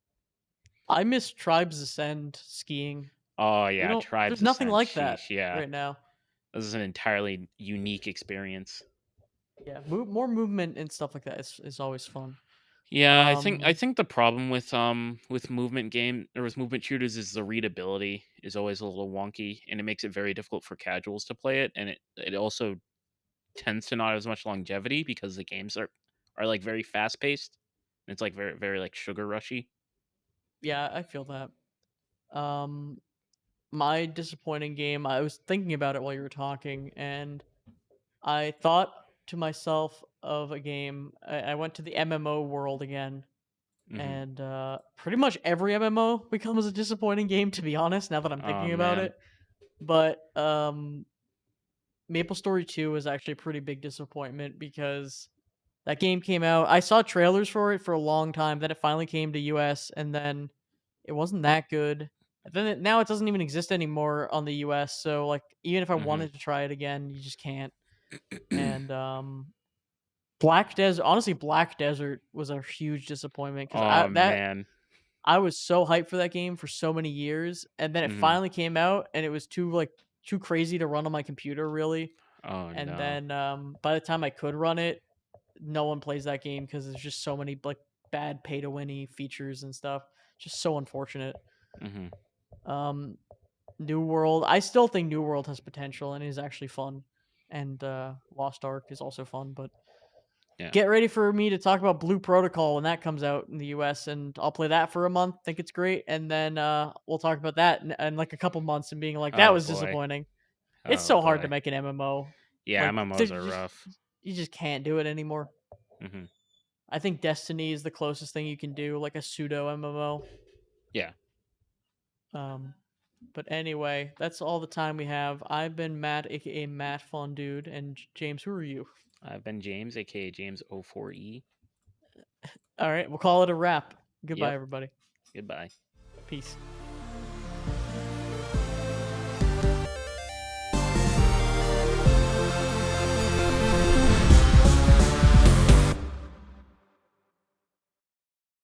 I miss Tribes Ascend skiing. Oh We yeah, don't. Tribes There's nothing Ascent. like that Sheesh. Yeah, right now. this is an entirely unique experience. Yeah, more movement and stuff like that is always fun. Yeah, I Um, think the problem with movement game or with movement shooters is the readability is always a little wonky, and it makes it very difficult for casuals to play it, and it also tends to not have as much longevity because the games are are like very fast paced. It's like very like sugar rushy. Yeah, I feel that. Um, my disappointing game, I was thinking about it while you were talking, and I thought to myself of a game. I went to the MMO world again, Hmm. and pretty much every MMO becomes a disappointing game, to be honest, now that I'm Oh thinking about man. it. But Maple Story 2 was actually a pretty big disappointment because that game came out. I saw trailers for it for a long time. Then it finally came to US, and then it wasn't that good. And then now it doesn't even exist anymore on the US. So like, even if I Hmm. wanted to try it again, you just can't. And Black Desert, honestly, Black Desert was a huge disappointment because Oh man. I was so hyped for that game for so many years, and then it Hmm. finally came out, and it was too crazy to run on my computer, really. Oh And no. then by the time I could run it, no one plays that game because there's just so many like bad pay to winny features and stuff. Just so unfortunate. Hmm. Um, New World, I still think New World has potential and is actually fun, and Lost Ark is also fun. But Yeah. get ready for me to talk about Blue Protocol when that comes out in the US, and I'll play that for a month, think it's great, and then we'll talk about that in like a couple months and being like, that Oh was boy. disappointing. It's Oh so hard to boy. make an MMO. Yeah, Like, MMOs are rough. you just can't do it anymore. Hmm. I think Destiny is the closest thing you can do, like a pseudo MMO. Yeah. Um, but anyway, that's all the time we have. I've been Matt, aka Matt Fun Dude, and James. Who are you? I've been James, aka James 04E. All right, we'll call it a wrap. Goodbye, Yep. everybody. Goodbye. Peace.